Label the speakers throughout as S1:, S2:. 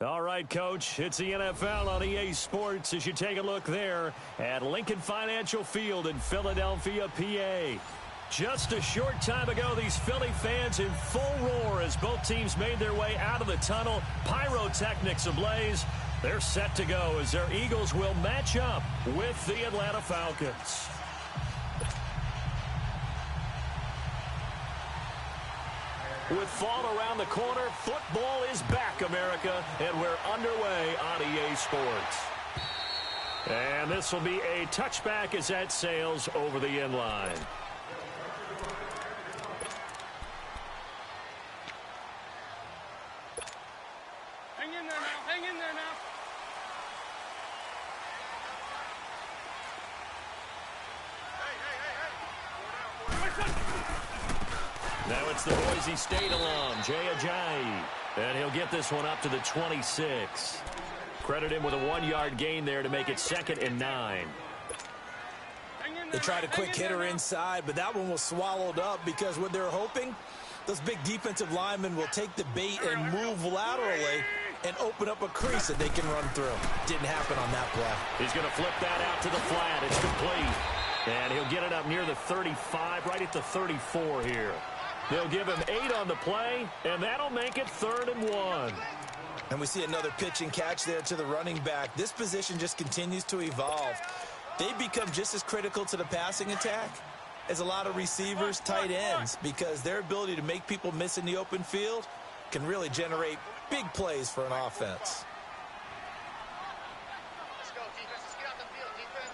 S1: All right, Coach, it's the NFL on EA Sports as you take a look there at Lincoln Financial Field in Philadelphia, PA. Just a short time ago, these Philly fans in full roar as both teams made their way out of the tunnel. Pyrotechnics ablaze. They're set to go as their Eagles will match up with the Atlanta Falcons. With fall around the corner, football is back, America, and we're underway on EA Sports. And this will be a touchback as that sails over the end line.
S2: Hang in there now, hang in there now.
S1: Now it's the Boise State alum, Jay Ajayi. And he'll get this one up to the 26. Credit him with a 1-yard gain there to make it 2nd and 9.
S3: They tried a quick hitter inside, but that one was swallowed up because what they're hoping, those big defensive linemen will take the bait and move laterally and open up a crease that they can run through. Didn't happen on that play.
S1: He's going to flip that out to the flat. It's complete. And he'll get it up near the 35, right at the 34 here. They'll give him 8 on the play, and that'll make it 3rd and 1.
S3: And we see another pitch and catch there to the running back. This position just continues to evolve. They become just as critical to the passing attack as a lot of receivers, tight ends, because their ability to make people miss in the open field can really generate big plays for an offense.
S2: Let's go, defense. Let's get out the field, defense.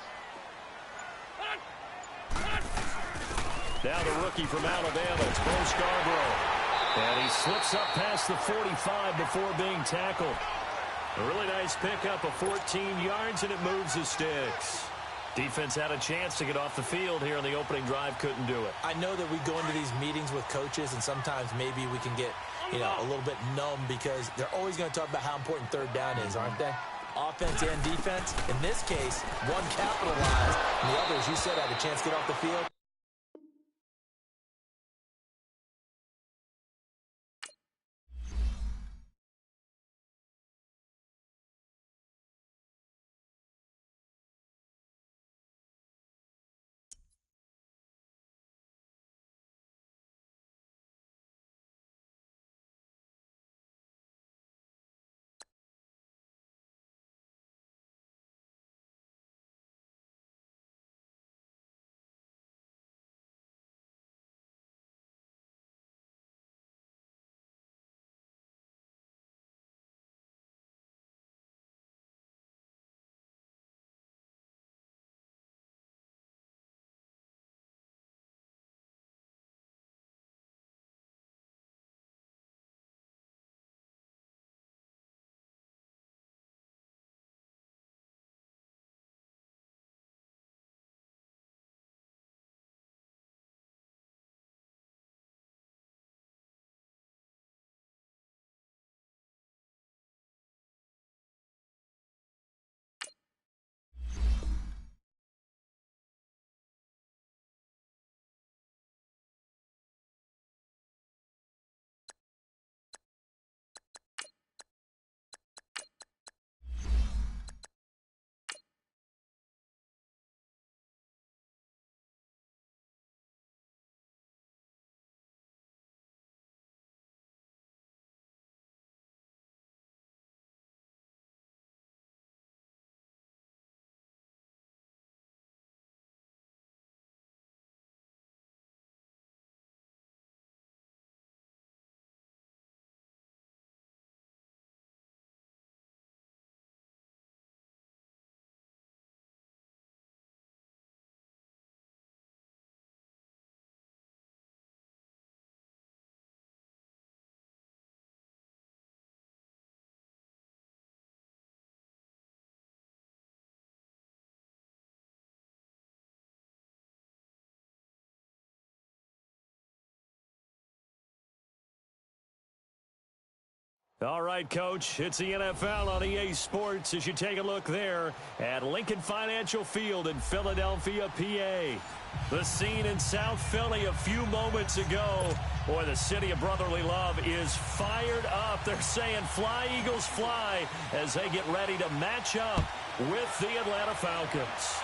S1: Now the rookie from Alabama, it's Bo Scarborough. And he slips up past the 45 before being tackled. A really nice pickup of 14 yards, and it moves the sticks. Defense had a chance to get off the field here on the opening drive, couldn't do it.
S3: I know that we go into these meetings with coaches, and sometimes maybe we can get, a little bit numb because they're always going to talk about how important 3rd down is, aren't they? Offense and defense. In this case, one capitalized, and the other, as you said, had a chance to get off the field.
S1: All right, Coach, it's the NFL on EA Sports as you take a look there at Lincoln Financial Field in Philadelphia, PA. The scene in South Philly a few moments ago. Boy, the city of brotherly love is fired up. They're saying fly, Eagles, fly as they get ready to match up with the Atlanta Falcons.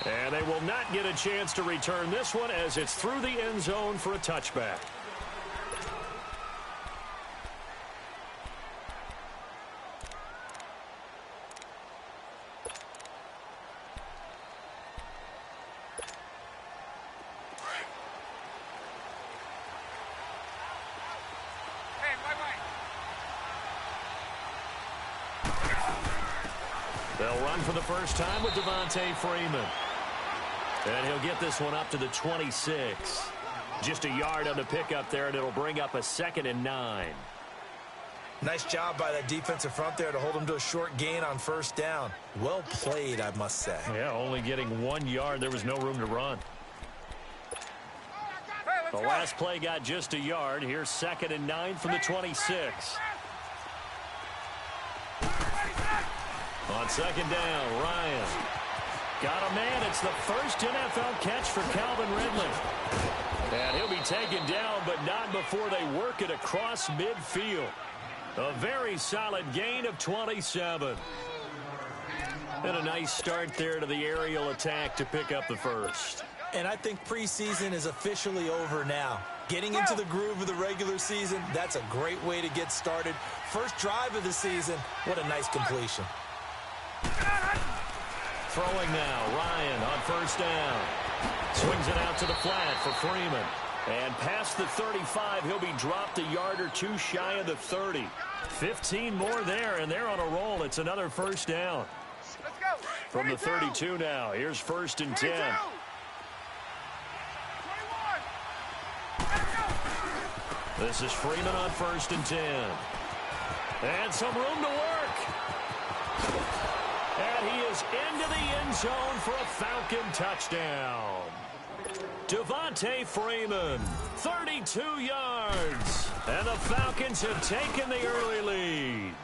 S1: And they will not get a chance to return this one as it's through the end zone for a touchback. They'll run for the first time with Devontae Freeman. And he'll get this one up to the 26. Just a yard on the pickup there, and it'll bring up a 2nd and 9.
S3: Nice job by that defensive front there to hold him to a short gain on first down. Well played, I must say.
S1: Yeah, only getting 1 yard. There was no room to run. The last play got just a yard. Here's 2nd and 9 from the 26. On 2nd down, Ryan. Got a man. It's the first NFL catch for Calvin Ridley. And he'll be taken down, but not before they work it across midfield. A very solid gain of 27. And a nice start there to the aerial attack to pick up the first.
S3: And I think preseason is officially over now. Getting into the groove of the regular season, that's a great way to get started. First drive of the season, what a nice completion.
S1: Throwing now, Ryan on first down. Swings it out to the flat for Freeman. And past the 35, he'll be dropped a yard or two shy of the 30. 15 more there, and they're on a roll. It's another first down.
S2: Let's go.
S1: From the 32 now, here's 1st and 10.
S2: 21.
S1: This is Freeman on 1st and 10. And some room to work. And he is into the end zone for a Falcon touchdown. Devontae Freeman, 32 yards. And the Falcons have taken the early lead.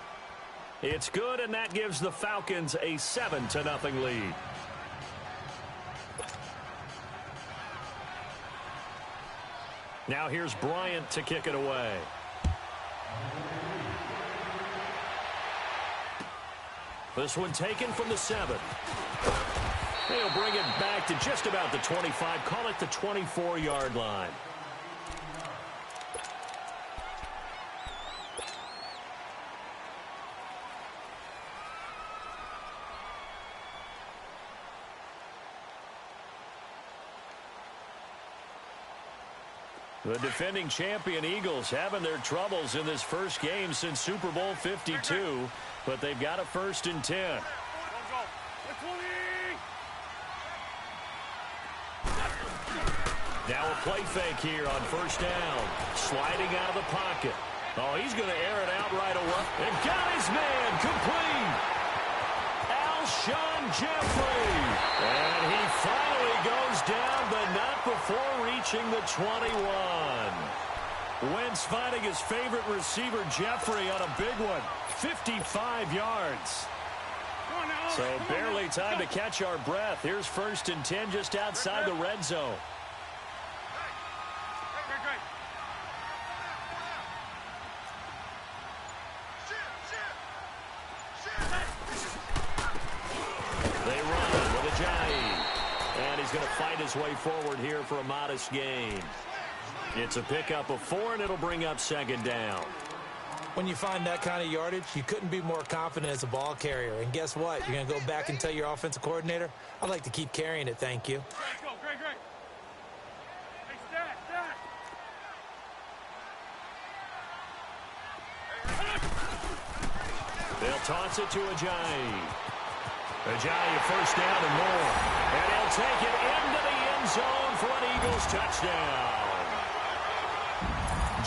S1: It's good, and that gives the Falcons a 7-0 lead. Now here's Bryant to kick it away. This one taken from the 7. They'll bring it back to just about the 25. Call it the 24-yard line. The defending champion Eagles having their troubles in this first game since Super Bowl 52, but they've got a 1st and 10. Now a play fake here on first down. Sliding out of the pocket. Oh, he's going to air it out right away. And got his man complete. Alshon Jeffrey. And he finally goes down, but not before reaching the 21. Wentz finding his favorite receiver, Jeffrey, on a big one. 55 yards. So barely time to catch our breath. Here's 1st and 10 just outside the red zone. Going to fight his way forward here for a modest gain. It's a pickup of 4, and it'll bring up 2nd down.
S3: When you find that kind of yardage, you couldn't be more confident as a ball carrier. And guess what? You're going to go back and tell your offensive coordinator, I'd like to keep carrying it, thank you.
S2: Great. Hey, stat.
S1: They'll toss it to Ajayi. Ajayi, first down and more. And he'll take it into the end zone for an Eagles touchdown.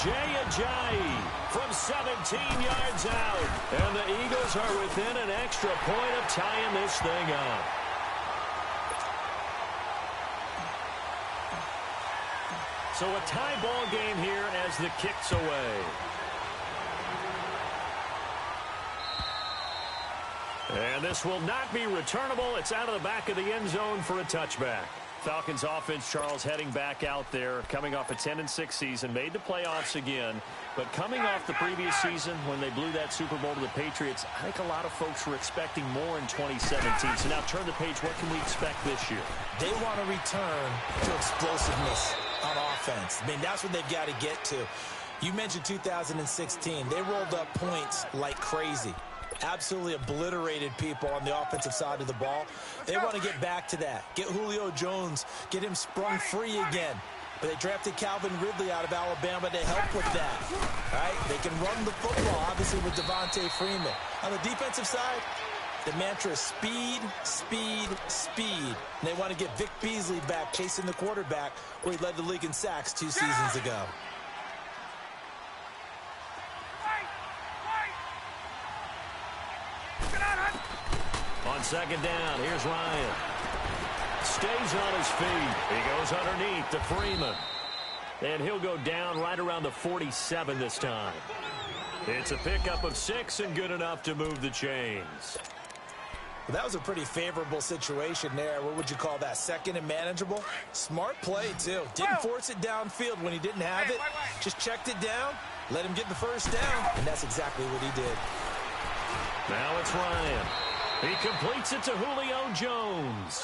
S1: Jay Ajayi from 17 yards out. And the Eagles are within an extra point of tying this thing up. So a tie ball game here as the kick's away. And this will not be returnable. It's out of the back of the end zone for a touchback. Falcons offense, Charles, heading back out there, coming off a 10-6 season, made the playoffs again. But coming off the previous season when they blew that Super Bowl to the Patriots, I think a lot of folks were expecting more in 2017. So now turn the page. What can we expect this year?
S3: They want to return to explosiveness on offense. I mean, that's what they've got to get to. You mentioned 2016. They rolled up points like crazy. Absolutely obliterated people on the offensive side of the ball. They want to get back to that. Get Julio Jones, get him sprung free again. But they drafted Calvin Ridley out of Alabama to help with that. All right? They can run the football, obviously, with Devontae Freeman. On the defensive side, the mantra is speed, speed, speed. And they want to get Vic Beasley back chasing the quarterback where he led the league in sacks 2 seasons ago.
S1: On second down, here's Ryan. Stays on his feet. He goes underneath to Freeman. And he'll go down right around the 47 this time. It's a pickup of 6 and good enough to move the chains.
S3: Well, that was a pretty favorable situation there. What would you call that? Second and manageable? Smart play, too. Didn't force it downfield when he didn't have it. Just checked it down, let him get the first down, and that's exactly what he did.
S1: Now it's Ryan. He completes it to Julio Jones.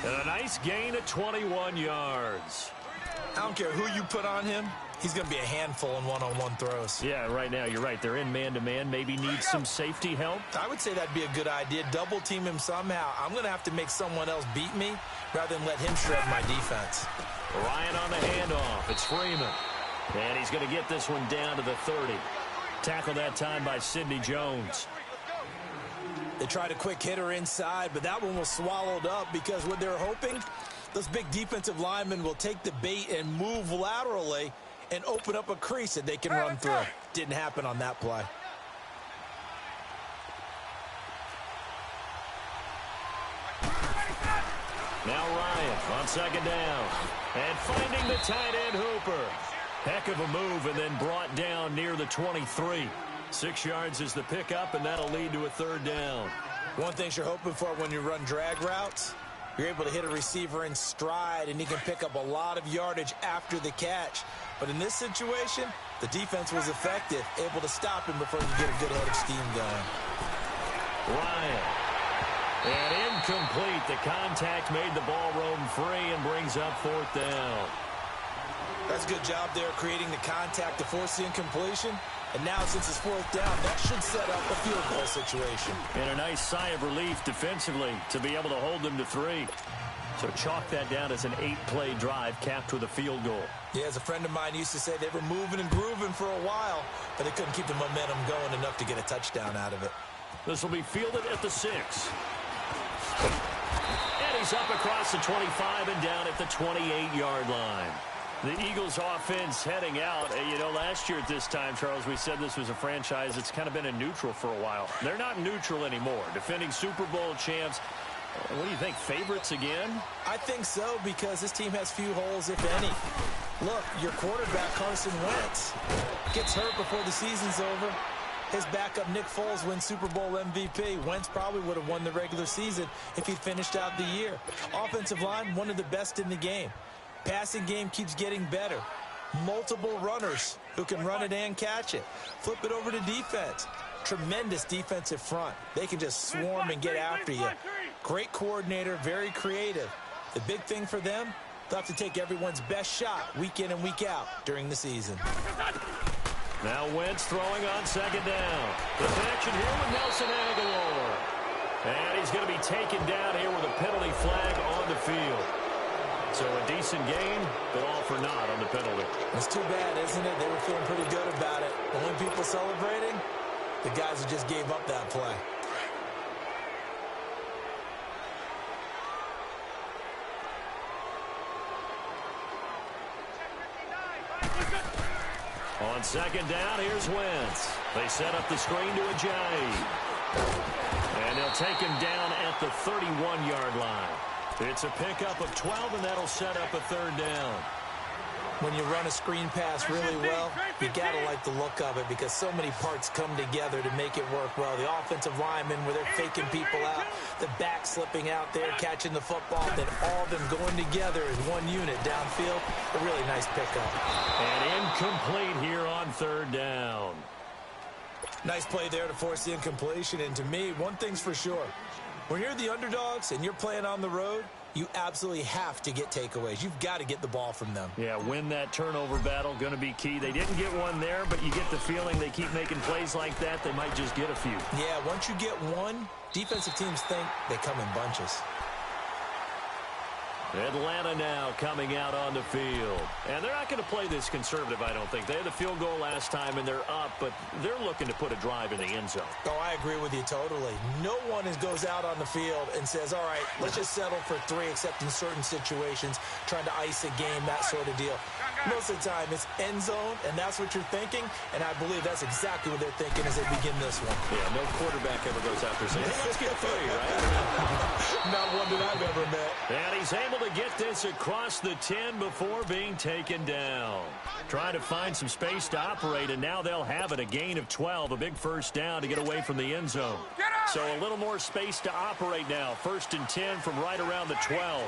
S1: And a nice gain of 21 yards.
S3: I don't care who you put on him. He's going to be a handful in one-on-one throws.
S1: Yeah, right now, you're right. They're in man-to-man. Maybe need some safety help.
S3: I would say that'd be a good idea. Double team him somehow. I'm going to have to make someone else beat me rather than let him shred my defense.
S1: Ryan on the handoff. It's Freeman. And he's going to get this one down to the 30. Tackled that time by Sidney Jones.
S3: They tried a quick hitter inside, but that one was swallowed up because what they're hoping, those big defensive linemen will take the bait and move laterally and open up a crease that they can run through. Didn't happen on that play.
S1: Now Ryan on second down. And finding the tight end Hooper. Heck of a move and then brought down near the 23. 6 yards is the pickup, and that'll lead to a third down.
S3: One thing you're hoping for when you run drag routes, you're able to hit a receiver in stride, and he can pick up a lot of yardage after the catch. But in this situation, the defense was effective, able to stop him before you get a good head of steam going.
S1: Ryan. And incomplete. The contact made the ball roam free and brings up 4th down.
S3: That's a good job there creating the contact to force the incompletion. And now, since it's 4th down, that should set up a field goal situation.
S1: And a nice sigh of relief defensively to be able to hold them to 3. So chalk that down as an 8-play drive capped with a field goal.
S3: Yeah, as a friend of mine used to say, they were moving and grooving for a while, but they couldn't keep the momentum going enough to get a touchdown out of it.
S1: This will be fielded at the 6. And he's up across the 25 and down at the 28-yard line. The Eagles offense heading out. You know, last year at this time, Charles, we said this was a franchise that's kind of been in neutral for a while. They're not neutral anymore. Defending Super Bowl champs. What do you think, favorites again?
S3: I think so, because this team has few holes, if any. Look, your quarterback, Carson Wentz, gets hurt before the season's over. His backup, Nick Foles, wins Super Bowl MVP. Wentz probably would have won the regular season if he'd finished out the year. Offensive line, one of the best in the game. Passing game keeps getting better. Multiple runners who can run it and catch it. Flip it over to defense. Tremendous defensive front. They can just swarm and get after you. Great coordinator, very creative. The big thing for them, they'll have to take everyone's best shot week in and week out during the season.
S1: Now Wentz throwing on second down. The connection here with Nelson Aguilar. And he's going to be taken down here with a penalty flag on the field. So a decent gain, but all for naught on the penalty.
S3: It's too bad, isn't it? They were feeling pretty good about it. Only people celebrating, the guys who just gave up that play.
S1: On second down, here's Wentz. They set up the screen to Ajayi. And they'll take him down at the 31-yard line. It's a pickup of 12, and that'll set up a third down.
S3: When you run a screen pass really well, you got to like the look of it because so many parts come together to make it work well. The offensive linemen, where they're faking people out, the back slipping out there, catching the football, then all of them going together as one unit downfield. A really nice pickup.
S1: And incomplete here on 3rd down.
S3: Nice play there to force the incompletion. And to me, one thing's for sure. When you're the underdogs and you're playing on the road, you absolutely have to get takeaways. You've got to get the ball from them.
S1: Yeah, win that turnover battle, going to be key. They didn't get one there, but you get the feeling they keep making plays like that, they might just get a few.
S3: Yeah, once you get one, defensive teams think they come in bunches.
S1: Atlanta now coming out on the field. And they're not going to play this conservative, I don't think. They had the field goal last time, and they're up, but they're looking to put a drive in the end zone.
S3: Oh, I agree with you totally. No one goes out on the field and says, all right, let's just settle for 3, except in certain situations, trying to ice a game, that sort of deal. Most of the time, it's end zone, and that's what you're thinking, and I believe that's exactly what they're thinking as they begin this one.
S1: Yeah, no quarterback ever goes out there saying, hey, let's get 3, right?
S3: Not one that I've ever met.
S1: And he's able to get this across the 10 before being taken down. Trying to find some space to operate, and now they'll have it. A gain of 12, a big first down to get away from the end zone. So a little more space to operate now. 1st and 10 from right around the 12.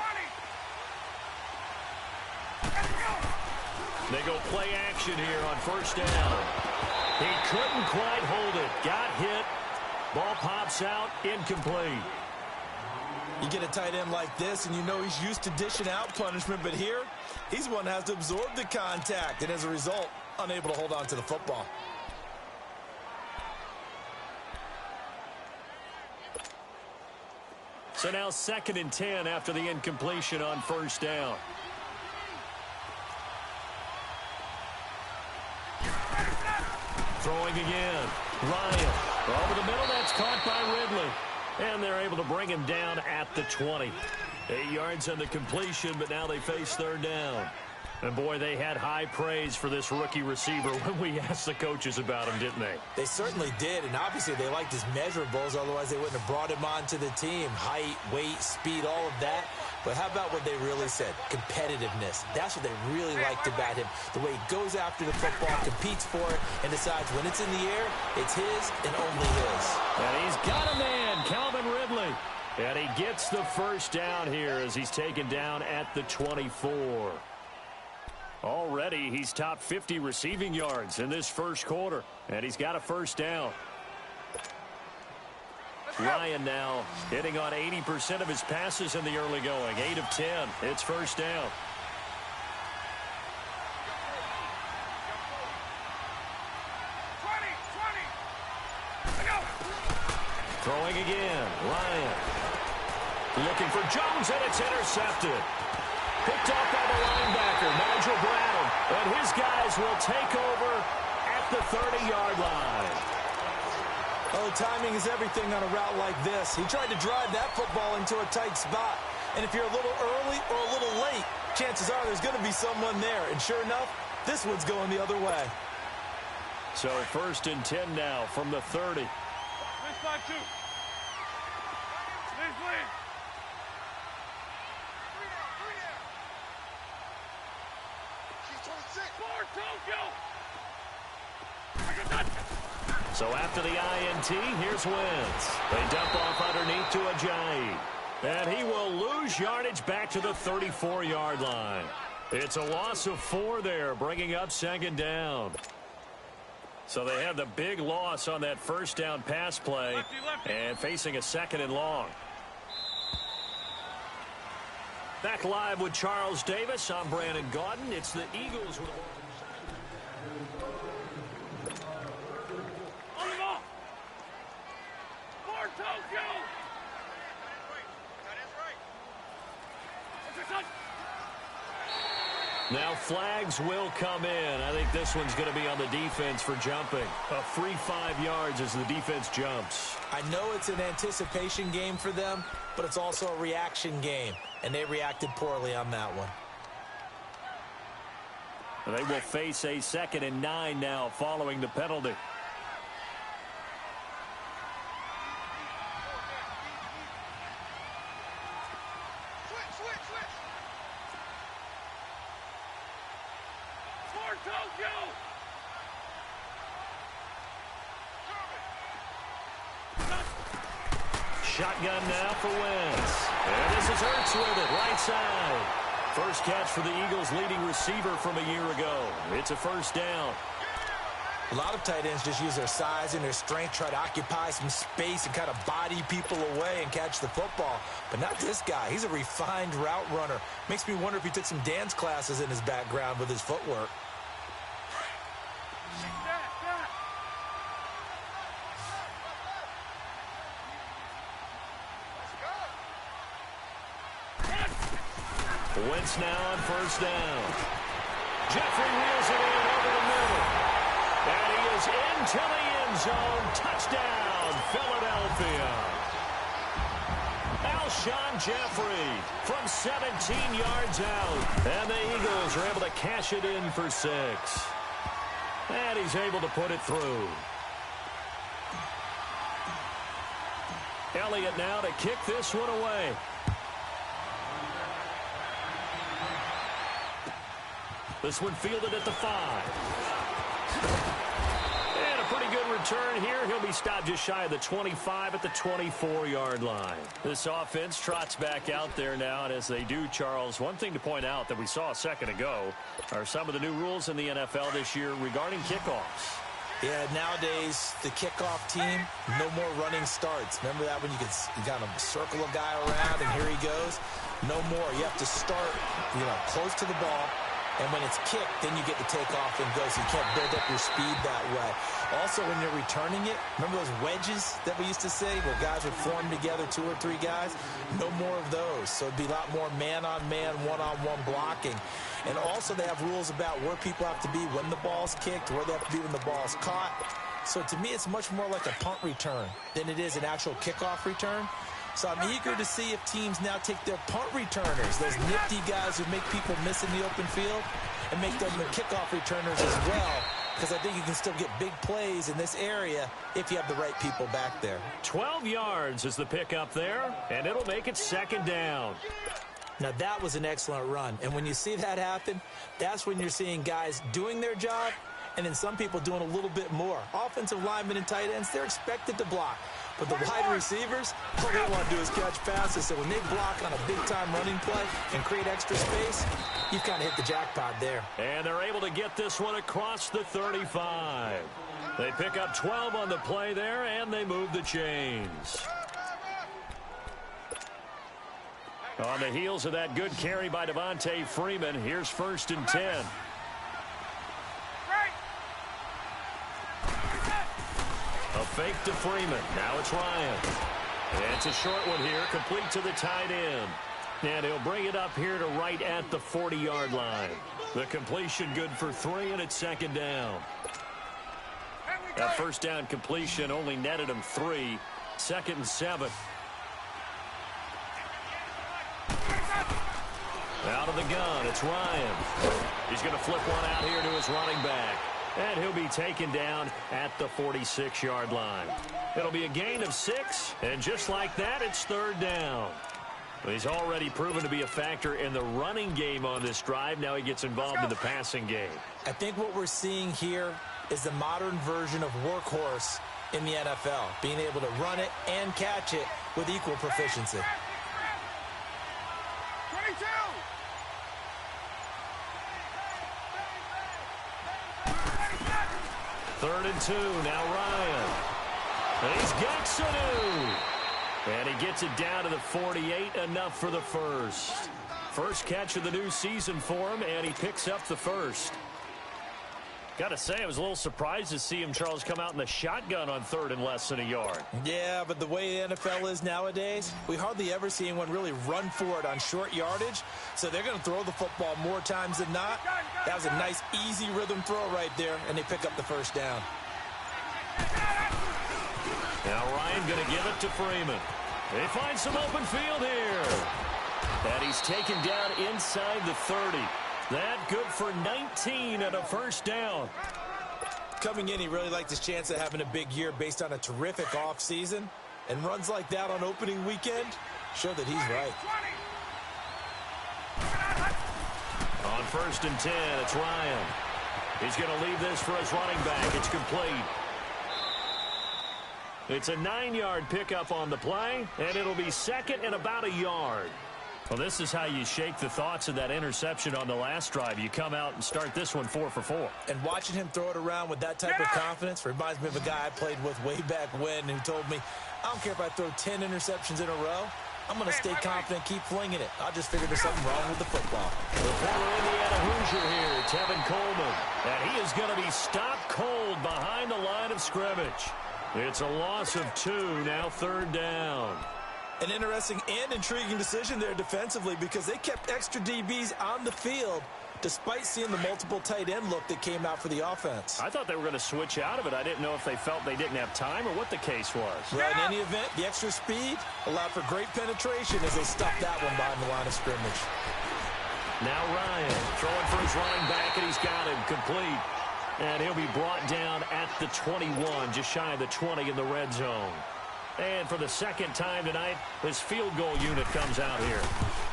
S1: They go play action here on 1st down. He couldn't quite hold it. Got hit. Ball pops out. Incomplete.
S3: You get a tight end like this, and you know he's used to dishing out punishment, but here, he's one that has to absorb the contact, and as a result, unable to hold on to the football.
S1: So now 2nd and 10 after the incompletion on 1st down. Throwing again. Ryan. Over the middle, that's caught by Ridley. And they're able to bring him down at the 20. 8 yards on the completion, but now they face 3rd down. And, boy, they had high praise for this rookie receiver when we asked the coaches about him, didn't they?
S3: They certainly did, and obviously they liked his measurables. Otherwise, they wouldn't have brought him onto the team. Height, weight, speed, all of that. But how about what they really said? Competitiveness. That's what they really liked about him. The way he goes after the football, competes for it, and decides when it's in the air, it's his and only his.
S1: And he's got a man, Calvin Ridley. And he gets the first down here as he's taken down at the 24. Already, he's top 50 receiving yards in this first quarter. And he's got a first down. Ryan now hitting on 80% of his passes in the early going. 8 of 10. It's first down. Throwing again. Ryan. Looking for Jones, and it's intercepted. Picked off by the linebacker, Nigel Brown. And his guys will take over at the 30-yard line.
S3: Oh, timing is everything on a route like this. He tried to drive that football into a tight spot. And if you're a little early or a little late, chances are there's going to be someone there. And sure enough, this one's going the other way.
S1: So 1st and 10 now from the 30.
S2: This side, too. Please, please.
S1: So after the INT, here's Wentz. They dump off underneath to Ajayi. And he will lose yardage back to the 34-yard line. It's a loss of 4 there, bringing up 2nd down. So they have the big loss on that first down pass play and facing a 2nd and long. Back live with Charles Davis. I'm Brandon Gaudin. It's the Eagles with
S2: On the ball. More Tokyo. That is right. What's your son?
S1: Now flags will come in. I think this one's going to be on the defense for jumping. A free 5 yards as the defense jumps.
S3: I know it's an anticipation game for them, but it's also a reaction game, and they reacted poorly on that one.
S1: They will face a 2nd and 9 now following the penalty.
S2: told you!
S1: Shotgun now for Wentz. And this is Hurts with it, right side. First catch for the Eagles' leading receiver from a year ago. It's a first down.
S3: A lot of tight ends just use their size and their strength, try to occupy some space and kind of body people away and catch the football. But not this guy. He's a refined route runner. Makes me wonder if he took some dance classes in his background with his footwork.
S1: Wentz now on first down. Jeffrey wheels it in over the middle. And he is into the end zone. Touchdown, Philadelphia. Alshon Jeffrey from 17 yards out. And the Eagles are able to cash it in for 6. And he's able to put it through. Elliott now to kick this one away. This one fielded at the 5. And a pretty good return here. He'll be stopped just shy of the 25 at the 24-yard line. This offense trots back out there now, and as they do, Charles, one thing to point out that we saw a second ago are some of the new rules in the NFL this year regarding kickoffs.
S3: Yeah, nowadays, the kickoff team, no more running starts. Remember that when you got to circle a guy around, and here he goes? No more. You have to start, close to the ball. And when it's kicked, then you get to take off and go, so you can't build up your speed that way. Also, when you're returning it, remember those wedges that we used to say where guys would form together, 2 or 3 guys? No more of those. So it'd be a lot more man-on-man, one-on-one blocking. And also they have rules about where people have to be when the ball's kicked, where they have to be when the ball's caught. So to me, it's much more like a punt return than it is an actual kickoff return. So I'm eager to see if teams now take their punt returners, those nifty guys who make people miss in the open field, and make them the kickoff returners as well, because I think you can still get big plays in this area if you have the right people back there.
S1: 12 yards is the pickup there, and it'll make it second down.
S3: Now, that was an excellent run, and when you see that happen, that's when you're seeing guys doing their job, and then some people doing a little bit more. Offensive linemen and tight ends, they're expected to block. But the wide receivers, all they want to do is catch passes. So when they block on a big-time running play and create extra space, you've kind of hit the jackpot there.
S1: And they're able to get this one across the 35. They pick up 12 on the play there, and they move the chains. On the heels of that good carry by Devontae Freeman, here's 1st and 10. A fake to Freeman. Now it's Ryan. It's a short one here, complete to the tight end. And he'll bring it up here to right at the 40-yard line. The completion good for 3, and it's second down. That first down completion only netted him 3. 2nd and 7. Out of the gun, it's Ryan. He's going to flip one out here to his running back. And he'll be taken down at the 46-yard line. It'll be a gain of 6, and just like that, it's 3rd down. He's already proven to be a factor in the running game on this drive. Now he gets involved in the passing game.
S3: I think what we're seeing here is the modern version of workhorse in the NFL, being able to run it and catch it with equal proficiency.
S2: 22!
S1: 3rd and 2, now Ryan. And he's got Sanu. And he gets it down to the 48, enough for the first. First catch of the new season for him, and he picks up the first. Got to say, I was a little surprised to see him, Charles, come out in the shotgun on 3rd and less than a yard.
S3: Yeah, but the way the NFL is nowadays, we hardly ever see anyone really run for it on short yardage. So they're going to throw the football more times than not. That was a nice, easy rhythm throw right there, and they pick up the first down.
S1: Now Ryan going to give it to Freeman. They find some open field here. And he's taken down inside the 30. That good for 19 and a first down.
S3: Coming in, he really liked his chance of having a big year based on a terrific offseason. And runs like that on opening weekend show that he's right.
S1: On 1st and 10, it's Ryan. He's going to leave this for his running back. It's complete. It's a 9-yard pickup on the play, and it'll be second and about a yard. Well, this is how you shake the thoughts of that interception on the last drive. You come out and start this one 4 for 4.
S3: And watching him throw it around with that type of confidence reminds me of a guy I played with way back when who told me, I don't care if I throw 10 interceptions in a row. I'm going to stay confident, keep flinging it. I just figured there's something wrong with the football.
S1: The former Indiana Hoosier here, Tevin Coleman. And he is going to be stopped cold behind the line of scrimmage. It's a loss of 2, now third down.
S3: An interesting and intriguing decision there defensively because they kept extra DBs on the field despite seeing the multiple tight end look that came out for the offense.
S1: I thought they were going to switch out of it. I didn't know if they felt they didn't have time or what the case was.
S3: Well, in any event, the extra speed allowed for great penetration as they stopped that one behind the line of scrimmage.
S1: Now Ryan throwing for his running back, and he's got him complete. And he'll be brought down at the 21, just shy of the 20 in the red zone. And for the second time tonight, his field goal unit comes out here.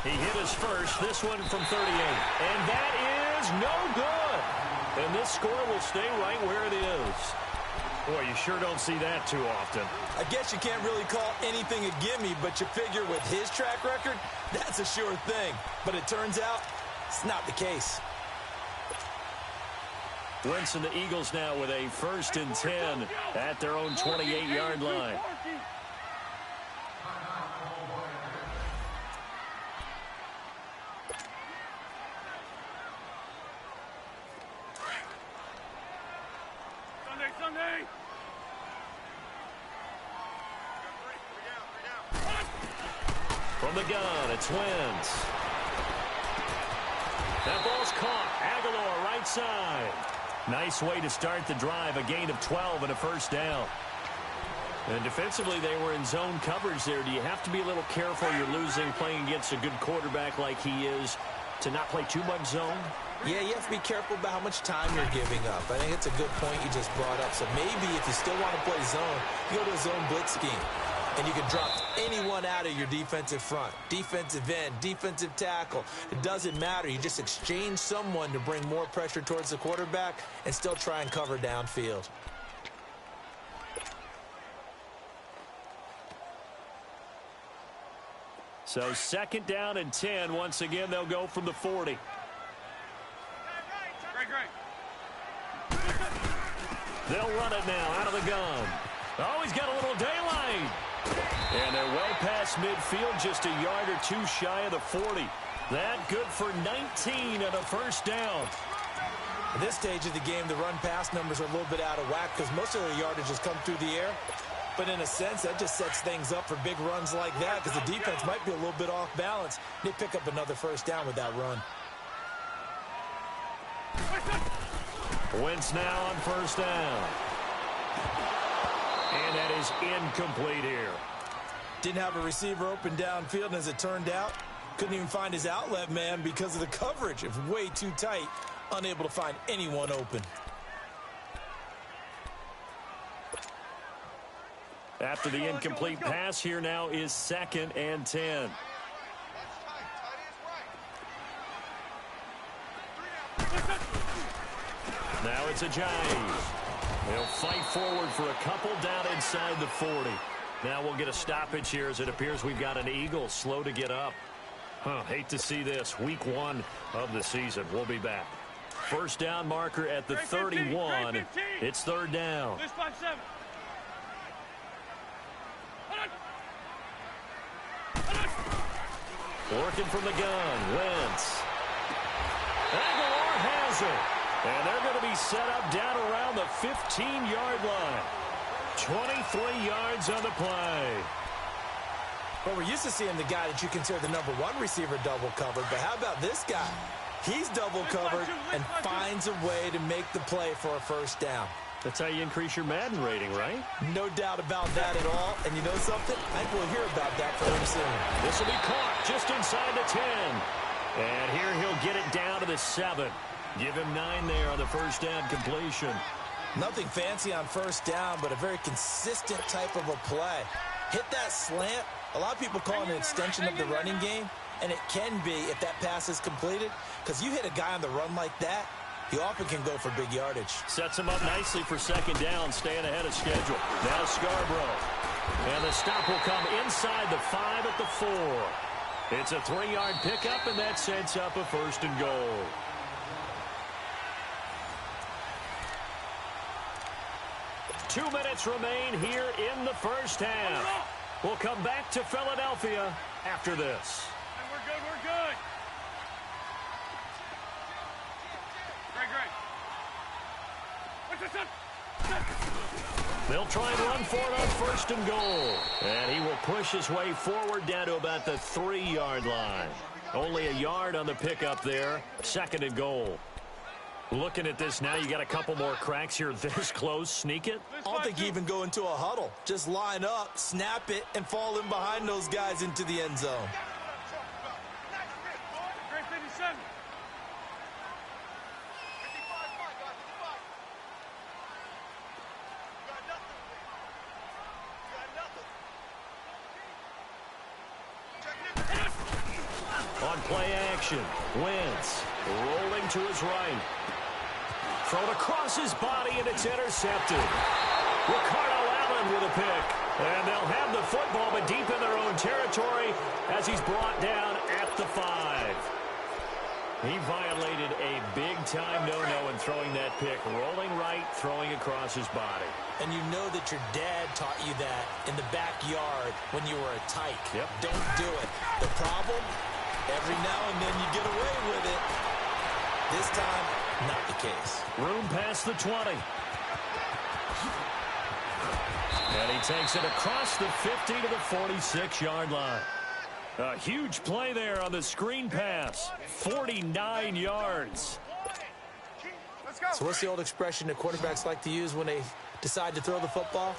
S1: He hit his first, this one from 38. And that is no good. And this score will stay right where it is. Boy, you sure don't see that too often.
S3: I guess you can't really call anything a gimme, but you figure with his track record, that's a sure thing. But it turns out, it's not the case.
S1: Wentz and the Eagles now with a 1st and 10 at their own 28-yard line.
S2: Sunday.
S1: From the gun, it's Wentz. That ball's caught. Aguilar right side. Nice way to start the drive. A gain of 12 and a first down. And defensively, they were in zone coverage there. Do you have to be a little careful? You're losing playing against a good quarterback like he is to not play too much zone?
S3: Yeah, you have to be careful about how much time you're giving up. I think it's a good point you just brought up. So maybe if you still want to play zone, you go to a zone blitz scheme. And you can drop anyone out of your defensive front. Defensive end, defensive tackle. It doesn't matter. You just exchange someone to bring more pressure towards the quarterback and still try and cover downfield.
S1: So 2nd down and 10. Once again, they'll go from the 40. They'll run it now out of the gun. Oh, he's got a little daylight. And they're well past midfield, just a yard or two shy of the 40. That good for 19 and a first down.
S3: At this stage of the game, the run-pass numbers are a little bit out of whack because most of the yardage has come through the air. But in a sense, that just sets things up for big runs like that because the defense might be a little bit off balance. They pick up another first down with that run.
S1: Wentz now on first down. And that is incomplete here.
S3: Didn't have a receiver open downfield, and as it turned out, couldn't even find his outlet man because of the coverage. It was way too tight, unable to find anyone open.
S1: After the incomplete pass, here now is 2nd and 10. Now it's Ajayi. They'll fight forward for a couple down inside the 40. Now we'll get a stoppage here as it appears we've got an Eagle slow to get up. Hate to see this. Week 1 of the season. We'll be back. First down marker at the 31. It's 3rd down. Working from the gun. Wentz. Aguilar has it. And they're going to be set up down around the 15-yard line. 23 yards on the play.
S3: Well, we're used to seeing the guy that you consider the #1 receiver double covered, but how about this guy? He's double covered and finds a way to make the play for a first down.
S1: That's how you increase your Madden rating, right?
S3: No doubt about that at all. And you know something? I think we'll hear about that from him soon.
S1: This will be caught just inside the 10. And here he'll get it down to the 7. Give him 9 there on the first down completion.
S3: Nothing fancy on first down, but a very consistent type of a play. Hit that slant. A lot of people call it an extension of the running game, and it can be if that pass is completed, because you hit a guy on the run like that, He often can go for big yardage.
S1: Sets him up nicely for second down, staying ahead of schedule. Now Scarborough. And the stop will come inside the 5 at the 4. It's a 3-yard pickup, and that sets up a 1st and goal. Two minutes remain here in the first half. We'll come back to Philadelphia after this.
S2: Hey, we're good, we're good. Great. What's this up?
S1: They'll try and run for it on 1st and goal. And he will push his way forward down to about the 3-yard line. Only a yard on the pickup there. 2nd and goal. Looking at this now, you got a couple more cracks here this close. Sneak it.
S3: I don't think you even go into a huddle. Just line up, snap it, and fall in behind those guys into the end zone.
S2: Great 57.
S1: On play action, Wentz rolling to his right. Thrown across his body, and it's intercepted. Ricardo Allen with a pick. And they'll have the football, but deep in their own territory as he's brought down at the 5. He violated a big-time no-no in throwing that pick. Rolling right, throwing across his body.
S3: And you know that your dad taught you that in the backyard when you were a tyke.
S1: Yep.
S3: Don't do it. The problem? Every now and then you get away with it. This time, not the case.
S1: Room past the 20. And he takes it across the 50 to the 46-yard line. A huge play there on the screen pass. 49 yards.
S2: Let's go.
S3: So what's the old expression that quarterbacks like to use when they decide to throw the football?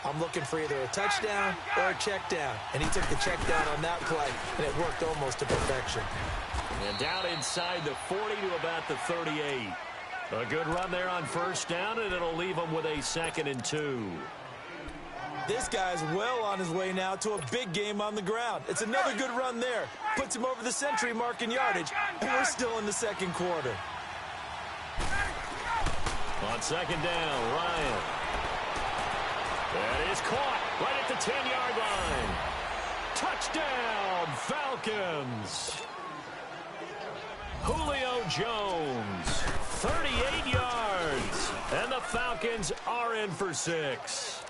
S3: I'm looking for either a touchdown or a check down. And he took the check down on that play, and it worked almost to perfection.
S1: And down inside the 40 to about the 38. A good run there on 1st down, and it'll leave him with a 2nd and 2.
S3: This guy's well on his way now to a big game on the ground. It's another good run there. Puts him over the century mark in yardage, and we're still in the 2nd quarter.
S1: On 2nd down, Ryan. That is caught right at the 10-yard line. Touchdown, Falcons. Julio Jones, 38 yards. And the Falcons are in for 6.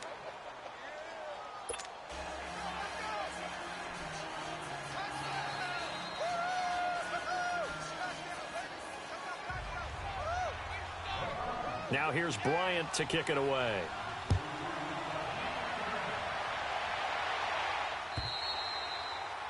S1: Now here's Bryant to kick it away.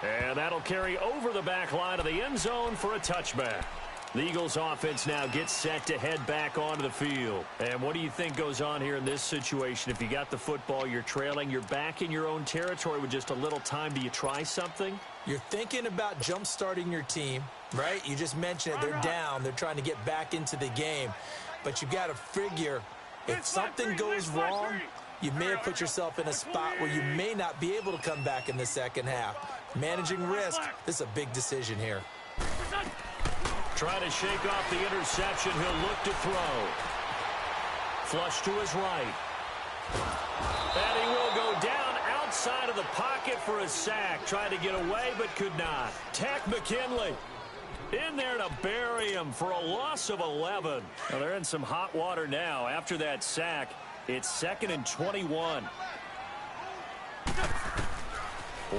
S1: And that'll carry over the back line of the end zone for a touchback. The Eagles offense now gets set to head back onto the field. And what do you think goes on here in this situation? If you got the football, you're trailing, you're back in your own territory with just a little time. Do you try something?
S3: You're thinking about jump-starting your team, right? You just mentioned it. They're down. They're trying to get back into the game. But you got to figure if something goes wrong, you may have put yourself in a spot where you may not be able to come back in the 2nd half. Managing risk, this is a big decision here.
S1: Trying to shake off the interception. He'll look to throw. Flush to his right. And he will go down outside of the pocket for a sack. Tried to get away, but could not. Tack McKinley in there to bury him for a loss of 11. Well, they're in some hot water now. After that sack, it's 2nd and 21.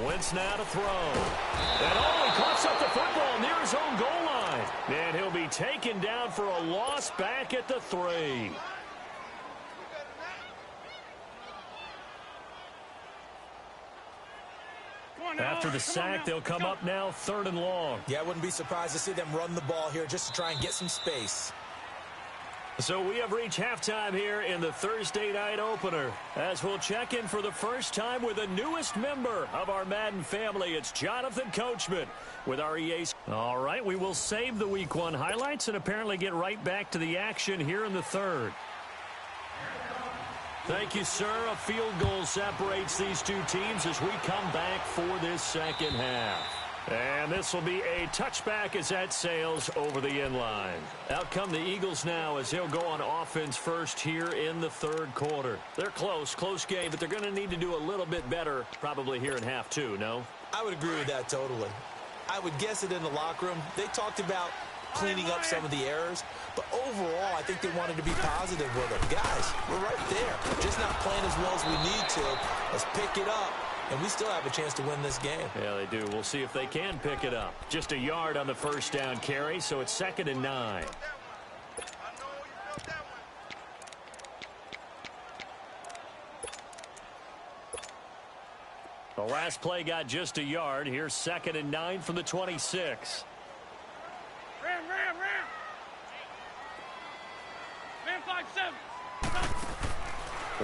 S1: Wentz now to throw. And he coughs up the football near his own goal line. And he'll be taken down for a loss back at the 3. After the sack, they'll come up now 3rd and long.
S3: Yeah, I wouldn't be surprised to see them run the ball here just to try and get some space.
S1: So we have reached halftime here in the Thursday night opener. As we'll check in for the first time with the newest member of our Madden family, it's Jonathan Coachman with our EA. All right, we will save the Week 1 highlights and apparently get right back to the action here in the 3rd. Thank you, sir. A field goal separates these two teams as we come back for this 2nd half. And this will be a touchback as that sails over the end line. Out come the Eagles now as they'll go on offense first here in the third quarter. They're close game, but they're going to need to do a little bit better probably here in half two, no?
S3: I would agree with that totally. I would guess it in the locker room. They talked about cleaning up some of the errors, but overall, I think they wanted to be positive with it. Guys, we're right there. Just not playing as well as we need to. Let's pick it up, and we still have a chance to win this game.
S1: Yeah, they do. We'll see if they can pick it up. Just a yard on the first down carry, so it's 2nd and 9. The last play got just a yard. Here's 2nd and 9 from the 26.
S2: Ram. Man 5-7.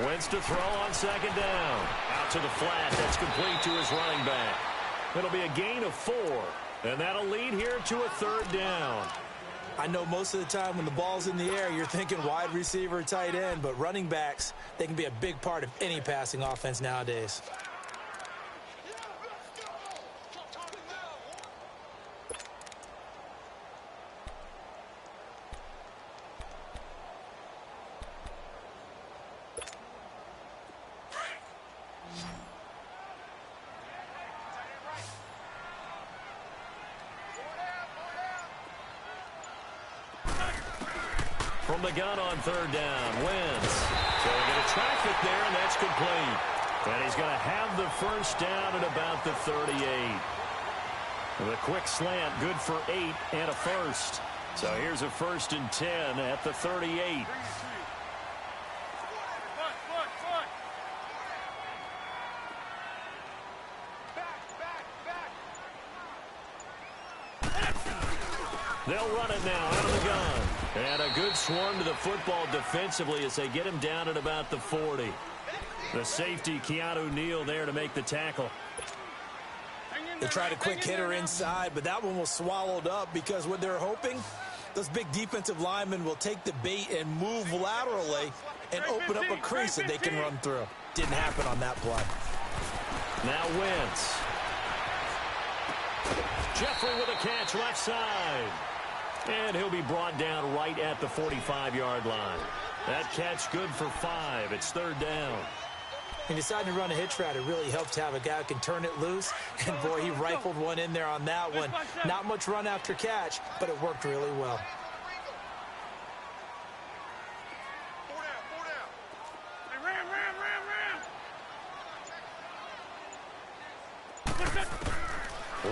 S1: Wentz to throw on 2nd down. Out to the flat. That's complete to his running back. It'll be a gain of 4. And that'll lead here to a 3rd down.
S3: I know most of the time when the ball's in the air, you're thinking wide receiver, tight end, but running backs, they can be a big part of any passing offense nowadays.
S1: From the gun on 3rd down, Wentz. So they're going to traffic there, and that's complete. And he's going to have the first down at about the 38. The quick slant, good for 8 and a first. So here's a 1st and 10 at the 38. They'll run it now out of the gun. And a good swarm to the football defensively as they get him down at about the 40. The safety, Keanu Neal, there to make the tackle.
S3: They tried a quick hitter inside, but that one was swallowed up because what they're hoping, those big defensive linemen will take the bait and move laterally and open up a crease that they can run through. Didn't happen on that play.
S1: Now Wentz. Jeffrey with a catch left side. And he'll be brought down right at the 45-yard line. That catch good for 5. It's 3rd down.
S3: And deciding to run a hitch route, it really helps to have a guy who can turn it loose. And, boy, he rifled one in there on that one. Not much run after catch, but it worked really well.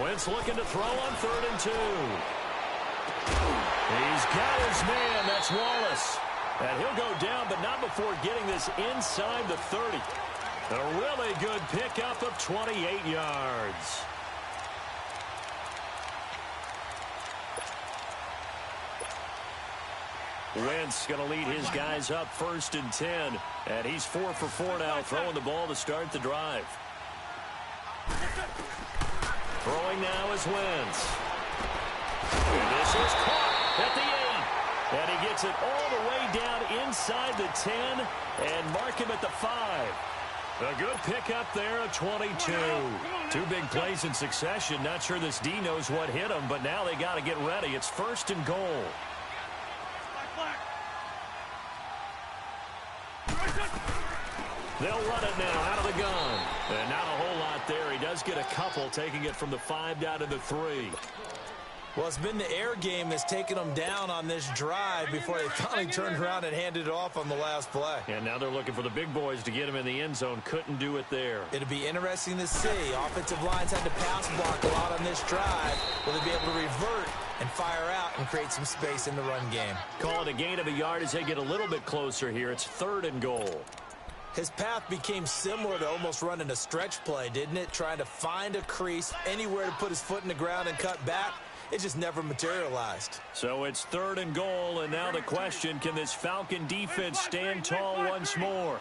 S1: Wentz looking to throw on 3rd and 2. He's got his man. That's Wallace. And he'll go down, but not before getting this inside the 30. A really good pickup of 28 yards. Wentz going to lead his guys up 1st and 10. And he's 4 for 4 now, throwing the ball to start the drive. Throwing now is Wentz. And this is caught at the 8. And he gets it all the way down inside the 10 and mark him at the 5. A good pickup there at 22. 2 big plays in succession. Not sure this D knows what hit him, but now they got to get ready. It's 1st and goal. They'll run it now out of the gun. And not a whole lot there. He does get a couple, taking it from the 5 down to the 3.
S3: Well, it's been the air game that's taken them down on this drive before they finally turned around and handed it off on the last play.
S1: And now they're looking for the big boys to get him in the end zone. Couldn't do it there.
S3: It'll be interesting to see. Offensive lines had to pass block a lot on this drive. Will they be able to revert and fire out and create some space in the run game?
S1: Call it a gain of a yard as they get a little bit closer here. It's 3rd and goal.
S3: His path became similar to almost running a stretch play, didn't it? Trying to find a crease, anywhere to put his foot in the ground and cut back. It just never materialized.
S1: So it's 3rd and goal, and now the question, can this Falcon defense stand tall once more?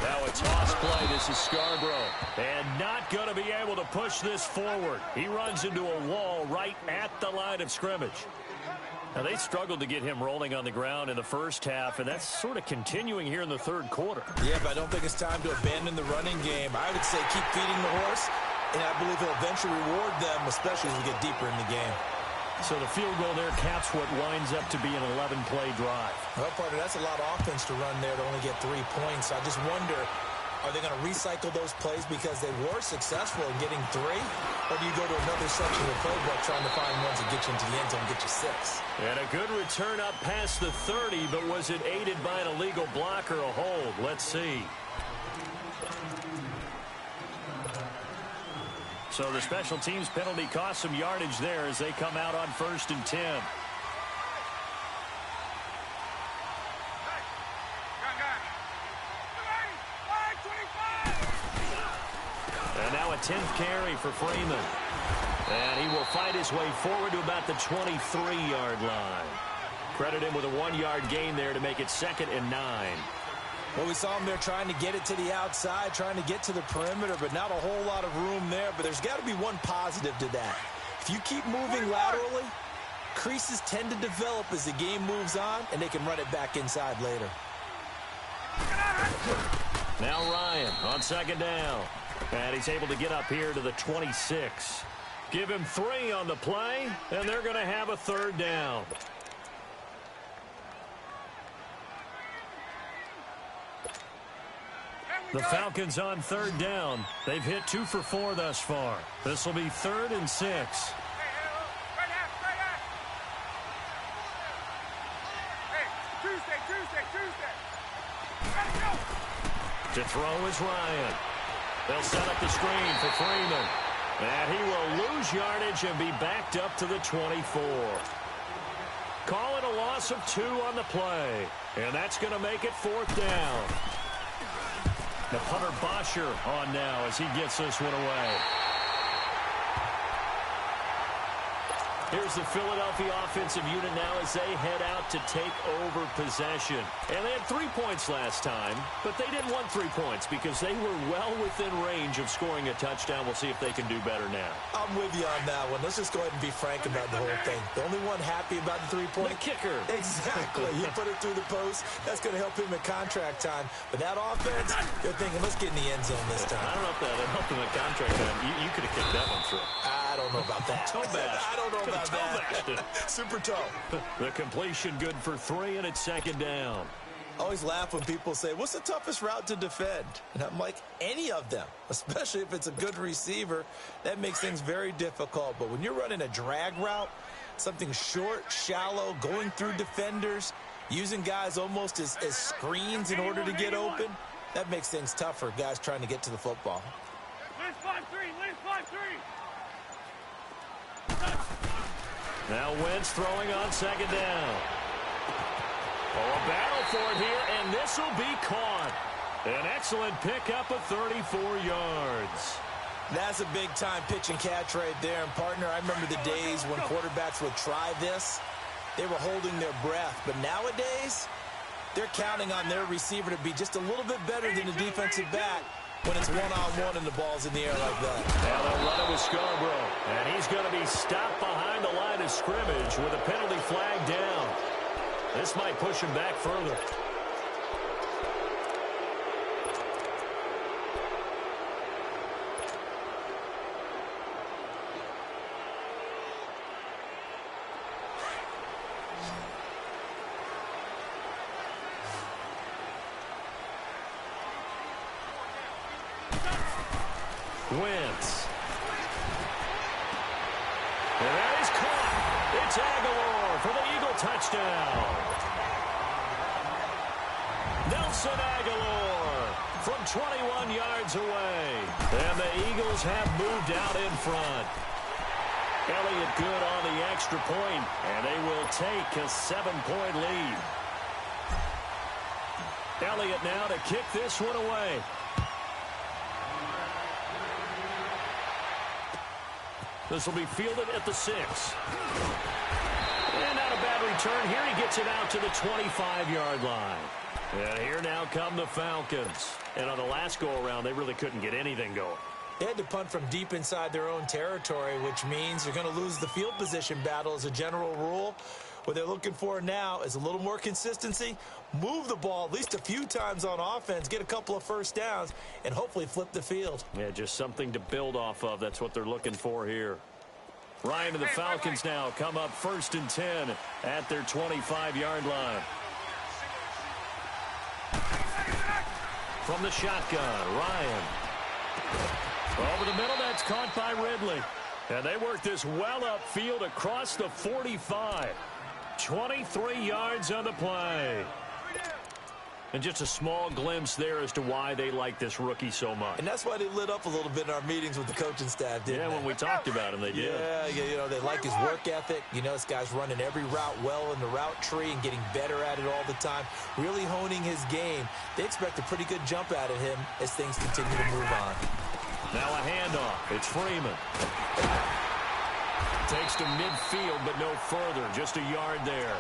S1: Now a toss play. This is Scarborough. And not going to be able to push this forward. He runs into a wall right at the line of scrimmage. Now, they struggled to get him rolling on the ground in the first half, and that's sort of continuing here in the 3rd quarter.
S3: Yeah, but I don't think it's time to abandon the running game. I would say keep feeding the horse and I believe he'll eventually reward them, especially as we get deeper in the game.
S1: So the field goal there caps what winds up to be an 11-play drive.
S3: Well, partner, that's a lot of offense to run there to only get 3 points. I just wonder, are they going to recycle those plays because they were successful in getting 3? Or do you go to another section of the playbook trying to find ones that get you into the end zone and get you 6?
S1: And a good return up past the 30, but was it aided by an illegal block or a hold? Let's see. So the special teams penalty cost some yardage there as they come out on 1st and 10. And now a 10th carry for Freeman. And he will fight his way forward to about the 23-yard line. Credit him with a 1-yard gain there to make it 2nd and 9.
S3: Well, we saw him there trying to get it to the outside, trying to get to the perimeter, but not a whole lot of room there. But there's got to be one positive to that. If you keep moving laterally, creases tend to develop as the game moves on, and they can run it back inside later.
S1: Now Ryan on 2nd down. And he's able to get up here to the 26. Give him 3 on the play, and they're going to have a 3rd down. The Falcons on 3rd down. They've hit 2 for 4 thus far. This will be 3rd and 6. To throw is Ryan. They'll set up the screen for Freeman. And he will lose yardage and be backed up to the 24. Call it a loss of 2 on the play. And that's going to make it 4th down. The punter Bosher on now as he gets this one away. Here's the Philadelphia offensive unit now as they head out to take over possession. And they had 3 points last time, but they didn't want 3 points because they were well within range of scoring a touchdown. We'll see if they can do better now.
S3: I'm with you on that one. Let's just go ahead and be frank about the whole thing. The only one happy about the 3-point?
S1: The kicker.
S3: Exactly. He put it through the post. That's going to help him in contract time. But that offense, they're thinking, let's get in the end zone this time.
S1: I don't know if that would help him in contract time. You could have kicked that one through.
S3: I don't know about that.
S1: Toe bash.
S3: I don't know about that. Super toe.
S1: The completion good for 3, and it's 2nd down.
S3: I always laugh when people say, what's the toughest route to defend? And I'm like, any of them, especially if it's a good receiver. That makes things very difficult. But when you're running a drag route, something short, shallow, going through defenders, using guys almost as screens in order to get open, that makes things tough for guys trying to get to the football.
S2: List 5-3, list 5-3.
S1: Now Wentz throwing on 2nd down. Oh, a battle for it here, and this will be caught. An excellent pickup of 34 yards.
S3: That's a big-time pitch and catch right there. And, partner, I remember the days when quarterbacks would try this. They were holding their breath. But nowadays, they're counting on their receiver to be just a little bit better than the defensive back when it's one-on-one and the ball's in the air like that.
S1: Now they'll run it with Scarborough. And he's going to be stopped behind the line of scrimmage with a penalty flag down. This might push him back further. Wentz. And that is caught. It's Aguilar for the Eagle touchdown. Nelson Aguilar from 21 yards away. And the Eagles have moved out in front. Elliott good on the extra point, and they will take a 7-point lead. Elliott now to kick this one away. This will be fielded at the 6. And not a bad return here. He gets it out to the 25-yard line. And here now come the Falcons. And on the last go-around, they really couldn't get anything going.
S3: They had to punt from deep inside their own territory, which means you're going to lose the field position battle as a general rule. What they're looking for now is a little more consistency, move the ball at least a few times on offense, get a couple of first downs, and hopefully flip the field.
S1: Yeah, just something to build off of. That's what they're looking for here. Ryan and the Falcons now come up 1st and 10 at their 25-yard line. From the shotgun, Ryan. Over the middle, that's caught by Ridley. And they work this well upfield across the 45. 23 yards on the play. And just a small glimpse there as to why they like this rookie so much.
S3: And that's why they lit up a little bit in our meetings with the coaching staff, didn't they?
S1: Yeah, when we talked about him, they did.
S3: Yeah, you know, they like his work ethic. You know, this guy's running every route well in the route tree and getting better at it all the time, really honing his game. They expect a pretty good jump out of him as things continue to move on.
S1: Now a handoff. It's Freeman. Takes to midfield, but no further. Just a yard there.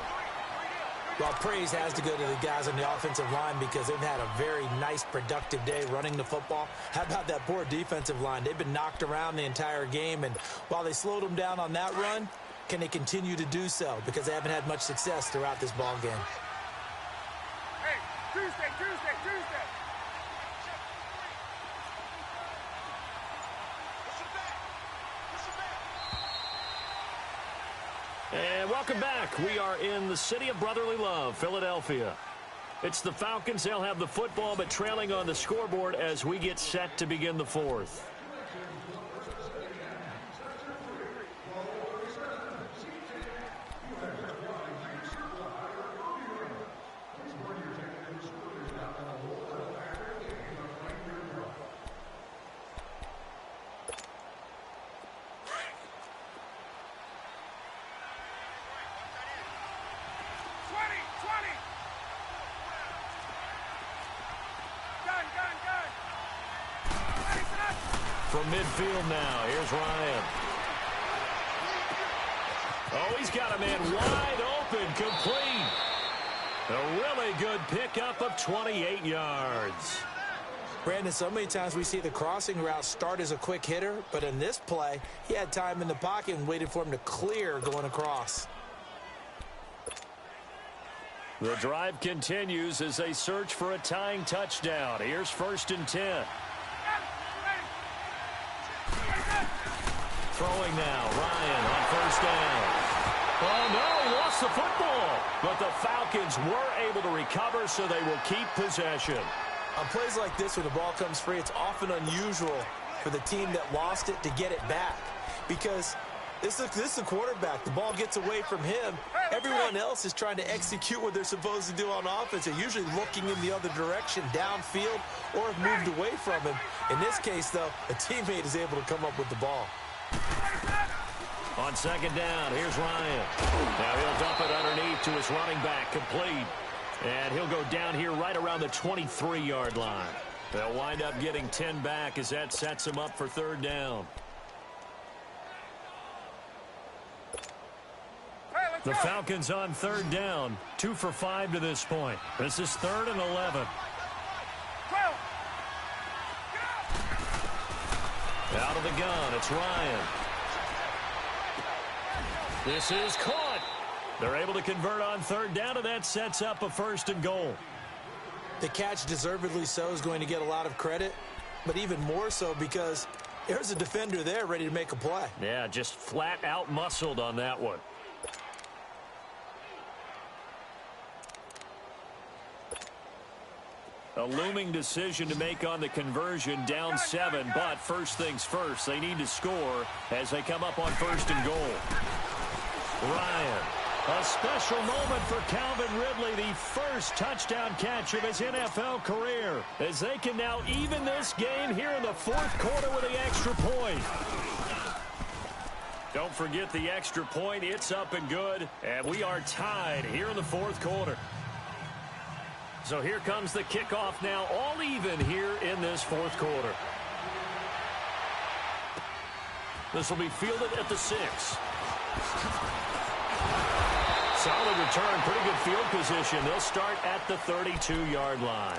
S3: Well, praise has to go to the guys on the offensive line because they've had a very nice, productive day running the football. How about that poor defensive line? They've been knocked around the entire game, and while they slowed them down on that run, can they continue to do so? Because they haven't had much success throughout this ball game.
S2: Hey, Tuesday.
S1: And welcome back. We are in the city of brotherly love, Philadelphia. It's the Falcons. They'll have the football, but trailing on the scoreboard as we get set to begin the 4th. From midfield now, here's Ryan. Oh, he's got a man wide open, complete. A really good pickup of 28 yards.
S3: Brandon, so many times we see the crossing route start as a quick hitter, but in this play, he had time in the pocket and waited for him to clear going across.
S1: The drive continues as they search for a tying touchdown. Here's 1st and 10. Throwing now, Ryan on 1st down. Oh, no, he lost the football. But the Falcons were able to recover, so they will keep possession.
S3: On plays like this, when the ball comes free, it's often unusual for the team that lost it to get it back. Because this is the quarterback. The ball gets away from him. Everyone else is trying to execute what they're supposed to do on offense. They're usually looking in the other direction, downfield, or have moved away from him. In this case, though, a teammate is able to come up with the ball.
S1: On 2nd down, here's Ryan. Now he'll dump it underneath to his running back, complete. And he'll go down here right around the 23-yard line. They'll wind up getting 10 back as that sets him up for 3rd down. The Falcons on 3rd down, 2 for 5 to this point. This is 3rd and 11. Out of the gun, it's Ryan. This is caught. They're able to convert on 3rd down, and that sets up a 1st and goal.
S3: The catch, deservedly so, is going to get a lot of credit, but even more so because there's a defender there ready to make a play.
S1: Yeah, just flat out muscled on that one. A looming decision to make on the conversion, down 7, but first things first, they need to score as they come up on 1st and goal. Ryan, a special moment for Calvin Ridley, the first touchdown catch of his NFL career, as they can now even this game here in the 4th quarter with the extra point. Don't forget the extra point, it's up and good, and we are tied here in the 4th quarter. So here comes the kickoff now, all even here in this 4th quarter. This will be fielded at the 6. Solid return, pretty good field position. They'll start at the 32-yard line.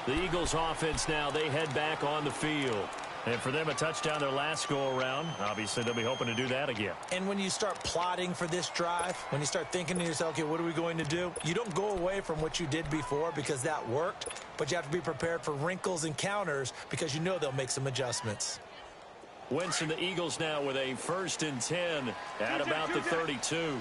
S1: The Eagles offense now, they head back on the field. And for them, a touchdown their last go-around. Obviously, they'll be hoping to do that again.
S3: And when you start plotting for this drive, when you start thinking to yourself, okay, what are we going to do? You don't go away from what you did before because that worked, but you have to be prepared for wrinkles and counters because you know they'll make some adjustments.
S1: Wentz and the Eagles now with a 1st and 10 at about the 32.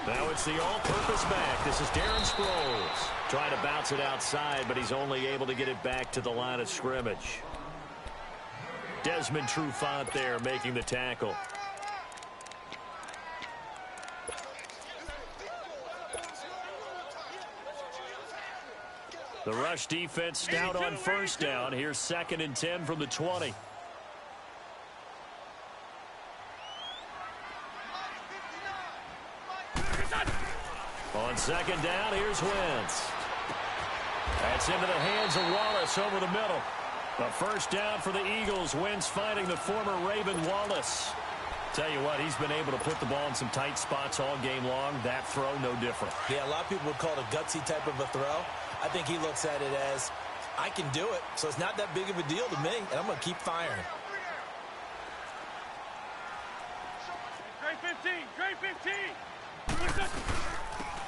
S1: Now it's the all-purpose back. This is Darren Sproles. Trying to bounce it outside, but he's only able to get it back to the line of scrimmage. Desmond Trufant there making the tackle. The rush defense stout on 1st down. Here's 2nd and 10 from the 20. On 2nd down, here's Wentz. That's into the hands of Wallace over the middle. A 1st down for the Eagles. Wentz finding the former Raven Wallace. Tell you what, he's been able to put the ball in some tight spots all game long. That throw, no different.
S3: Yeah, a lot of people would call it a gutsy type of a throw. I think he looks at it as, I can do it, so it's not that big of a deal to me, and I'm going to keep firing.
S2: Trey 15, Trey 15.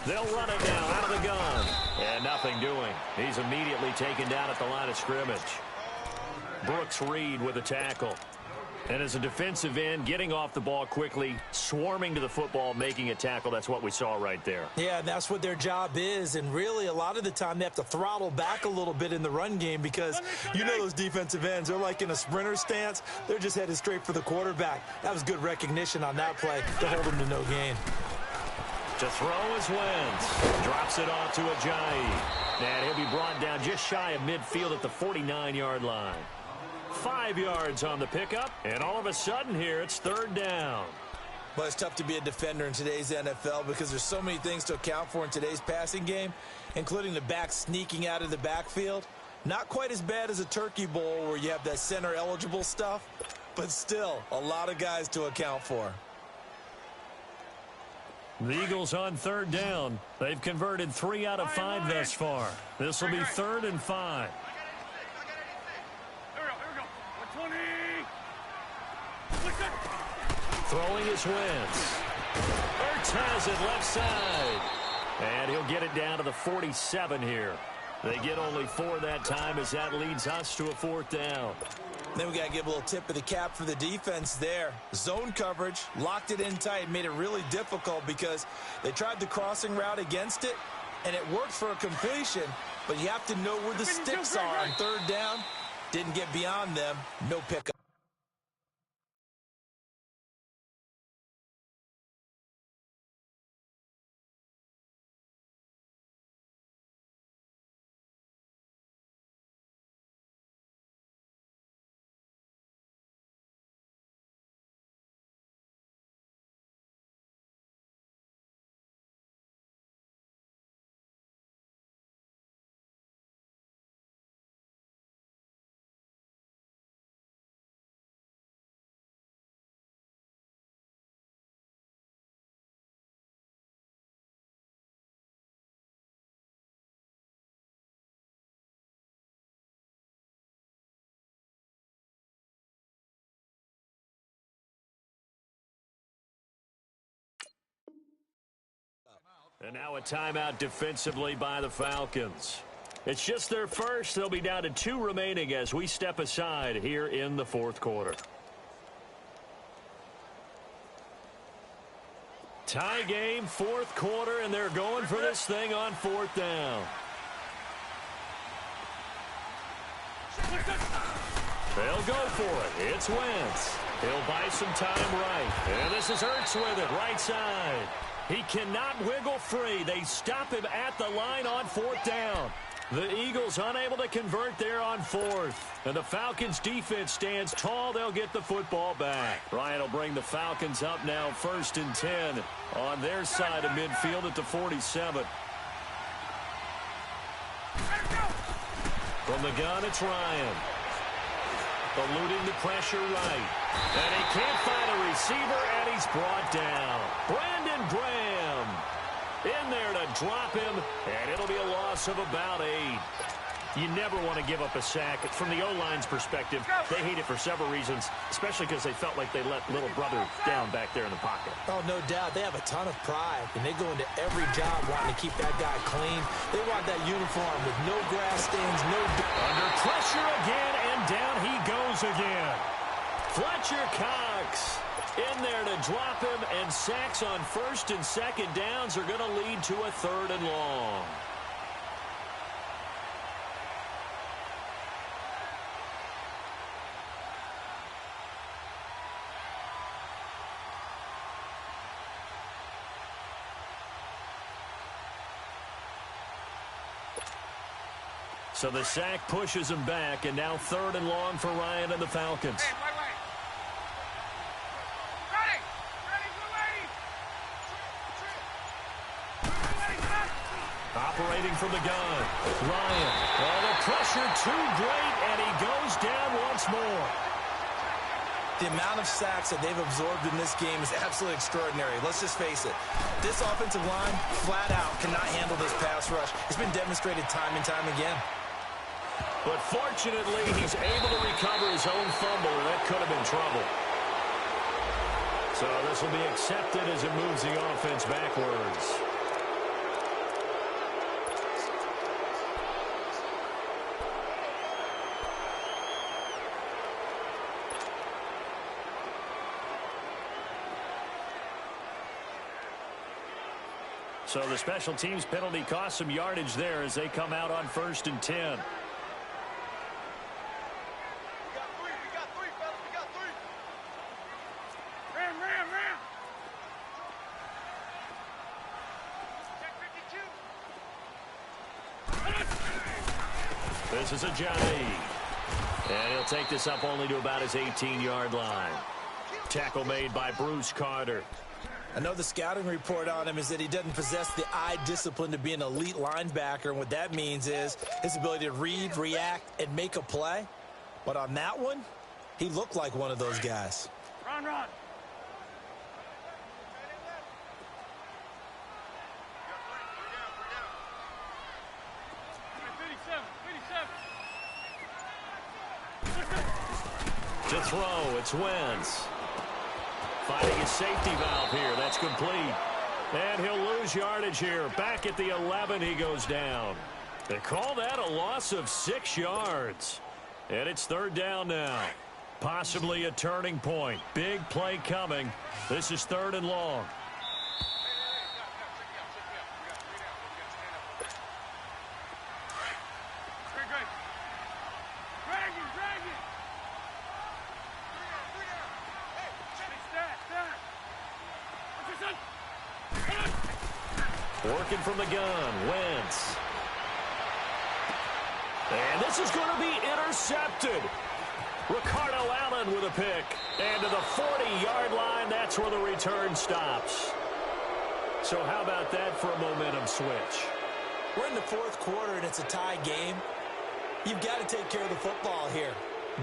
S1: They'll run it now out of the gun. And nothing doing. He's immediately taken down at the line of scrimmage. Brooks Reed with a tackle. And as a defensive end, getting off the ball quickly, swarming to the football, making a tackle. That's what we saw right there.
S3: Yeah, that's what their job is. And really, a lot of the time, they have to throttle back a little bit in the run game because you know those defensive ends, they're like in a sprinter stance. They're just headed straight for the quarterback. That was good recognition on that play to hold them to no gain.
S1: To throw is Wentz. Drops it off to Ajayi. And he'll be brought down just shy of midfield at the 49-yard line. 5 yards on the pickup, and all of a sudden here it's 3rd down.
S3: But it's tough to be a defender in today's NFL because there's so many things to account for in today's passing game, including the back sneaking out of the backfield. Not quite as bad as a turkey bowl where you have that center-eligible stuff, but still a lot of guys to account for.
S1: The Eagles on 3rd down. They've converted 3 out of 5 thus far. This will be 3rd and 5. Throwing is Wentz. Ertz has it left side. And he'll get it down to the 47 here. They get only 4 that time as that leads us to a 4th down.
S3: Then we got to give a little tip of the cap for the defense there. Zone coverage, locked it in tight, made it really difficult because they tried the crossing route against it, and it worked for a completion, but you have to know where the sticks are on 3rd down. Didn't get beyond them, no pickup.
S1: And now a timeout defensively by the Falcons. It's just their first. They'll be down to 2 remaining as we step aside here in the 4th quarter. Tie game, 4th quarter, and they're going for this thing on 4th down. They'll go for it. It's Wentz. He'll buy some time right. And this is Ertz with it, right side. He cannot wiggle free. They stop him at the line on 4th down. The Eagles unable to convert there on 4th. And the Falcons defense stands tall. They'll get the football back. Ryan will bring the Falcons up now 1st and 10 on their side of midfield at the 47. From the gun, it's Ryan. Eluding the pressure right. And he can't find a receiver, and he's brought down. Brandon Graham. In there to drop him, and it'll be a loss of about 8. You never want to give up a sack. From the O-line's perspective, they hate it for several reasons, especially because they felt like they let little brother down back there in the pocket.
S3: Oh, no doubt. They have a ton of pride, and they go into every job wanting to keep that guy clean. They want that uniform with no grass stains, no...
S1: Under pressure again, and down he goes again. Fletcher Cox in there to drop him, and sacks on first and second downs are going to lead to a 3rd and long. So the sack pushes him back, and now 3rd and long for Ryan and the Falcons.
S2: Hey, wait.
S1: Operating from the gun. Ryan. Oh, the pressure too great, and he goes down once more.
S3: The amount of sacks that they've absorbed in this game is absolutely extraordinary. Let's just face it. This offensive line, flat out, cannot handle this pass rush. It's been demonstrated time and time again.
S1: But fortunately, he's able to recover his own fumble, and that could have been trouble. So this will be accepted as it moves the offense backwards. So the special teams penalty cost some yardage there as they come out on 1st and 10.
S2: Ram.
S1: This is a Johnny. And he'll take this up only to about his 18-yard line. Tackle made by Bruce Carter.
S3: I know the scouting report on him is that he doesn't possess the eye discipline to be an elite linebacker, and what that means is his ability to read, react, and make a play. But on that one, he looked like one of those guys.
S2: Run. 37.
S1: To throw, it's Wentz. Finding his safety valve here. That's complete. And he'll lose yardage here. Back at the 11, he goes down. They call that a loss of 6 yards. And it's 3rd down now. Possibly a turning point. Big play coming. This is 3rd and long. Working from the gun, Wentz. And this is going to be intercepted. Ricardo Allen with a pick. And to the 40-yard line, that's where the return stops. So how about that for a momentum switch?
S3: We're in the 4th quarter, and it's a tie game. You've got to take care of the football here.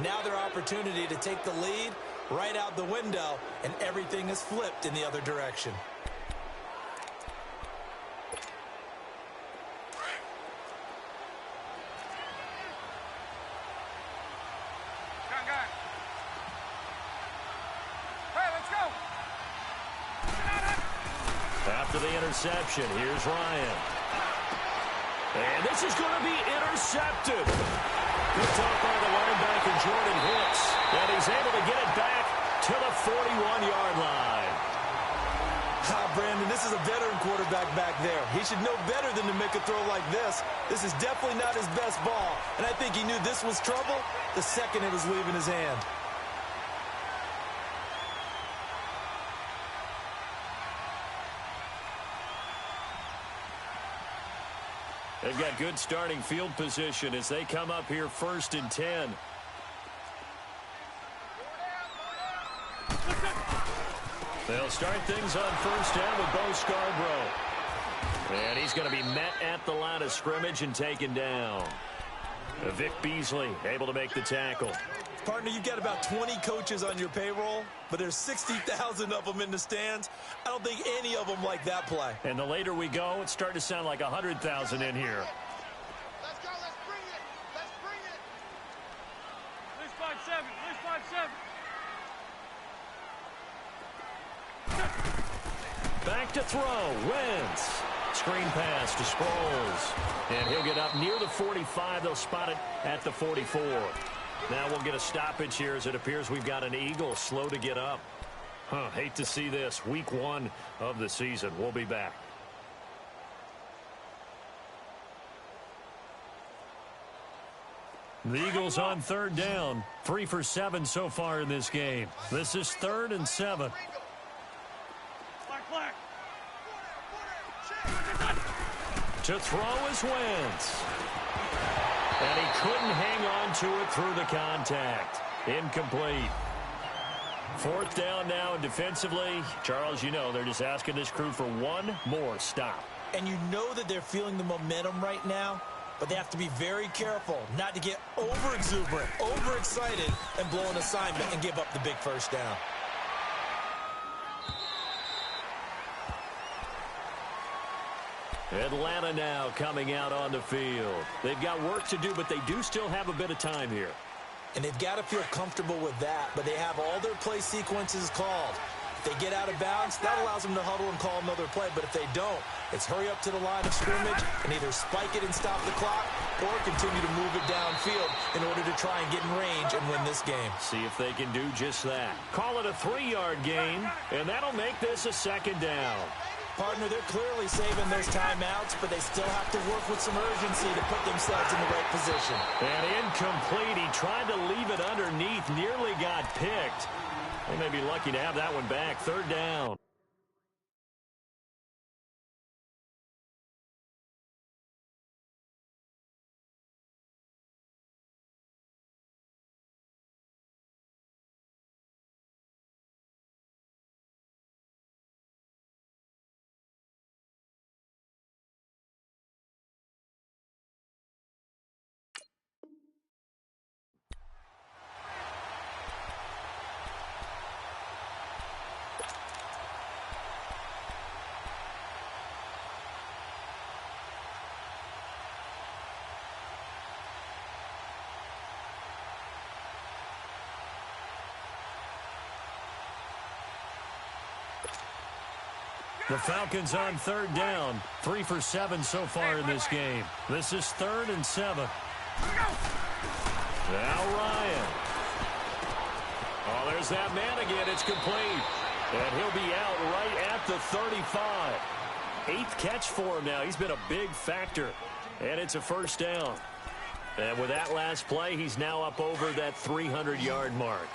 S3: Now their opportunity to take the lead right out the window, and everything is flipped in the other direction.
S1: After the interception, here's Ryan. And this is going to be intercepted. Picked up by the linebacker, Jordan Hicks. And he's able to get it back to the 41-yard line.
S3: Brandon, this is a veteran quarterback back there. He should know better than to make a throw like this. This is definitely not his best ball. And I think he knew this was trouble the second it was leaving his hand.
S1: They've got good starting field position as they come up here 1st and 10. They'll start things on 1st down with Bo Scarborough. And he's going to be met at the line of scrimmage and taken down. Vic Beasley able to make the tackle.
S3: Partner, you've got about 20 coaches on your payroll, but there's 60,000 of them in the stands. I don't think any of them like that play.
S1: And the later we go, it's starting to sound like 100,000 in here.
S2: Let's go. Let's bring it. Let's bring it. Lose 5-7. Lose 5-7.
S1: Back to throw. Wentz. Screen pass to Sproles. And he'll get up near the 45. They'll spot it at the 44. Now we'll get a stoppage here as it appears we've got an Eagle slow to get up. Hate to see this. Week 1 of the season. We'll be back. The Eagles on third down. 3 for 7 so far in this game. This is 3rd and 7. To throw is Wentz. And he couldn't hang on to it through the contact. Incomplete. 4th down now, and defensively, Charles, you know, they're just asking this crew for one more stop.
S3: And you know that they're feeling the momentum right now, but they have to be very careful not to get over-exuberant, overexcited, and blow an assignment and give up the big first down.
S1: Atlanta now coming out on the field. They've got work to do, but they do still have a bit of time here.
S3: And they've got to feel comfortable with that, but they have all their play sequences called. If they get out of bounds, that allows them to huddle and call another play, but if they don't, it's hurry up to the line of scrimmage and either spike it and stop the clock or continue to move it downfield in order to try and get in range and win this game.
S1: See if they can do just that. Call it a 3-yard gain, and that'll make this a 2nd down.
S3: Partner, they're clearly saving those timeouts, but they still have to work with some urgency to put themselves in the right position.
S1: And incomplete. He tried to leave it underneath, nearly got picked. They may be lucky to have that one back. 3rd down. The Falcons on 3rd down. 3 for 7 so far in this game. This is 3rd and 7. Now Ryan. Oh, there's that man again. It's complete. And he'll be out right at the 35. 8th catch for him now. He's been a big factor. And it's a 1st down. And with that last play, he's now up over that 300-yard mark.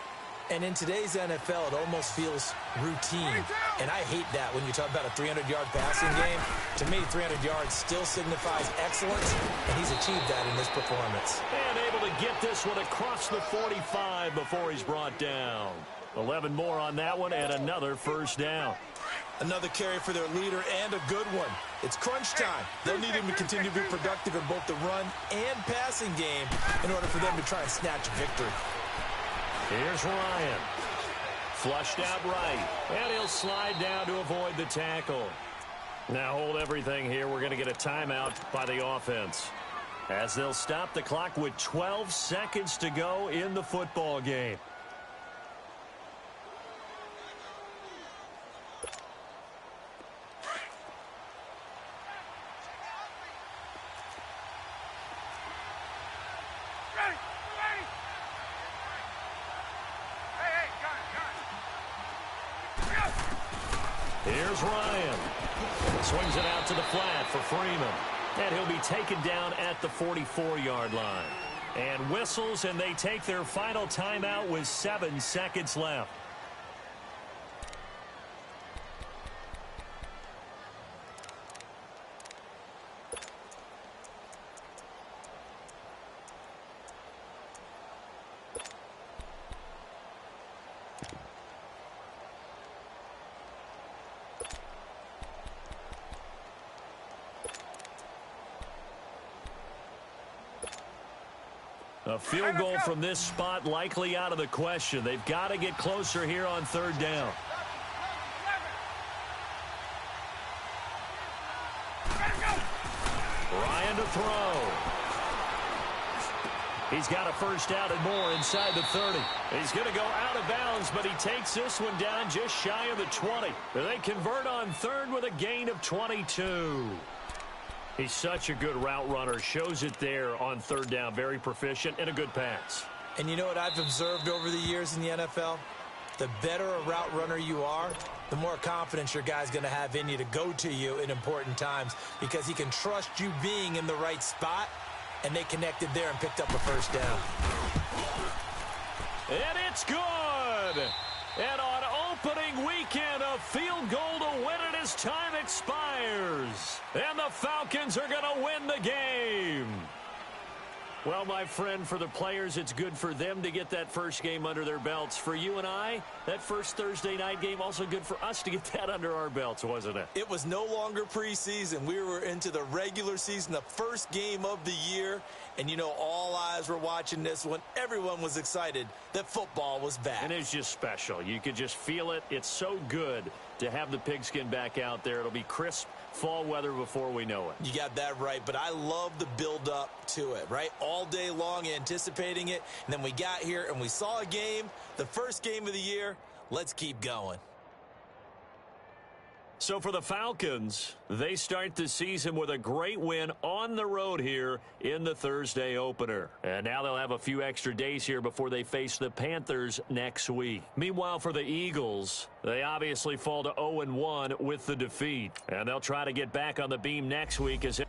S3: And in today's NFL, it almost feels routine. And I hate that when you talk about a 300-yard passing game. To me, 300 yards still signifies excellence, and he's achieved that in this performance.
S1: And able to get this one across the 45 before he's brought down. 11 more on that one, and another 1st down.
S3: Another carry for their leader, and a good one. It's crunch time. They'll need him to continue to be productive in both the run and passing game in order for them to try and snatch a victory.
S1: Here's Ryan. Flushed out right. And he'll slide down to avoid the tackle. Now hold everything here. We're going to get a timeout by the offense, as they'll stop the clock with 12 seconds to go in the football game. Here's Ryan. Swings it out to the flat for Freeman. And he'll be taken down at the 44-yard line. And whistles, and they take their final timeout with 7 seconds left. A field goal from this spot likely out of the question. They've got to get closer here on third down. Ryan to throw. He's got a first down and more inside the 30. He's going to go out of bounds, but he takes this one down just shy of the 20. They convert on third with a gain of 22. He's such a good route runner. Shows it there on third down. Very proficient and a good pass.
S3: And you know what I've observed over the years in the NFL? The better a route runner you are, the more confidence your guy's going to have in you to go to you in important times because he can trust you being in the right spot, and they connected there and picked up a first down.
S1: And it's good! And on opening weekend, a field goal to win it as time expires. And the Falcons are going to win the game. Well, my friend, for the players, it's good for them to get that first game under their belts. For you and I, that first Thursday night game, also good for us to get that under our belts, wasn't it?
S3: It was no longer preseason. We were into the regular season, the first game of the year. And, you know, all eyes were watching this when everyone was excited that football was back.
S1: And it's just special. You could just feel it. It's so good to have the pigskin back out there. It'll be crisp fall weather before we know it.
S3: You got that right, but I love the build-up to it, right? All day long anticipating it, and then we got here and we saw a game, the first game of the year. Let's keep going.
S1: So for the Falcons, they start the season with a great win on the road here in the Thursday opener. And now they'll have a few extra days here before they face the Panthers next week. Meanwhile, for the Eagles, they obviously fall to 0-1 with the defeat. And they'll try to get back on the beam next week as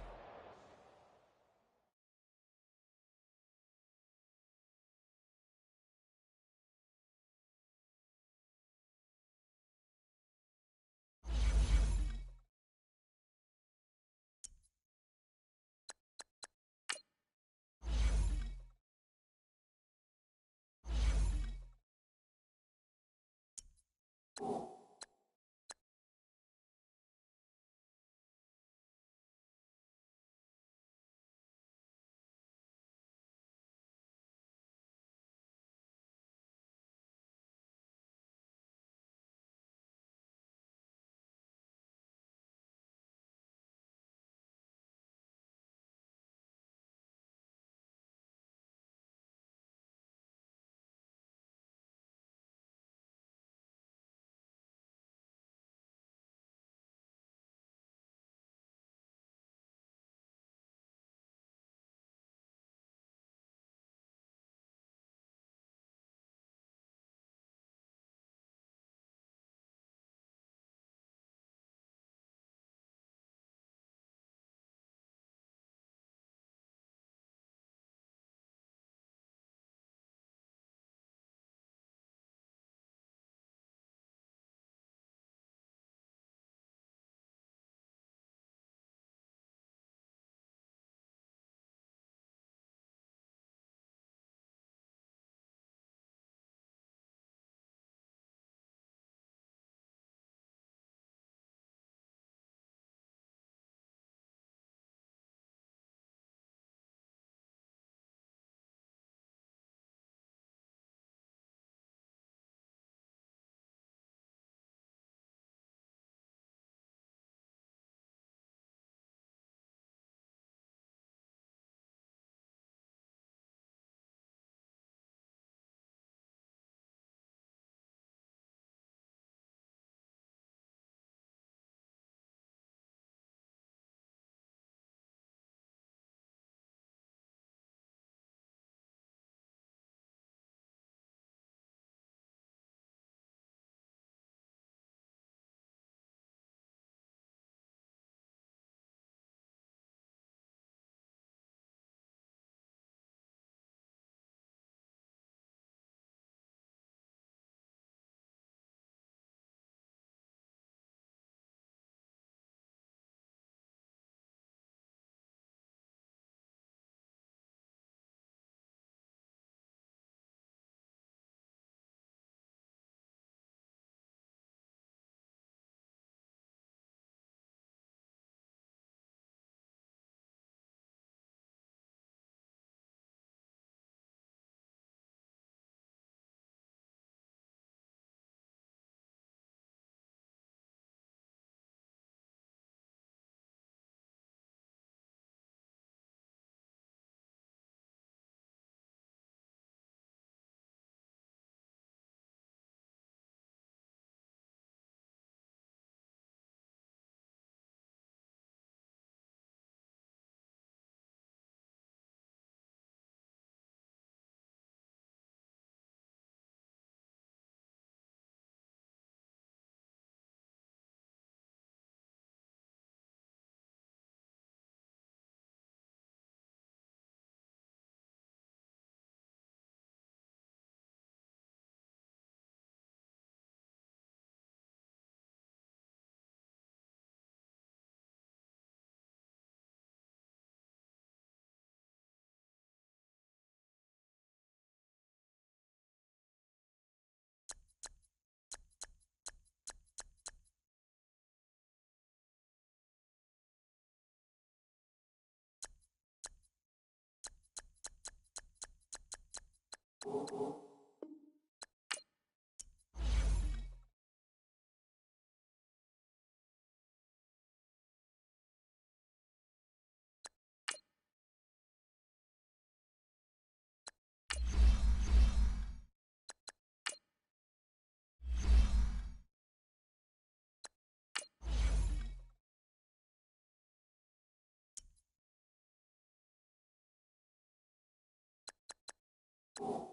S4: You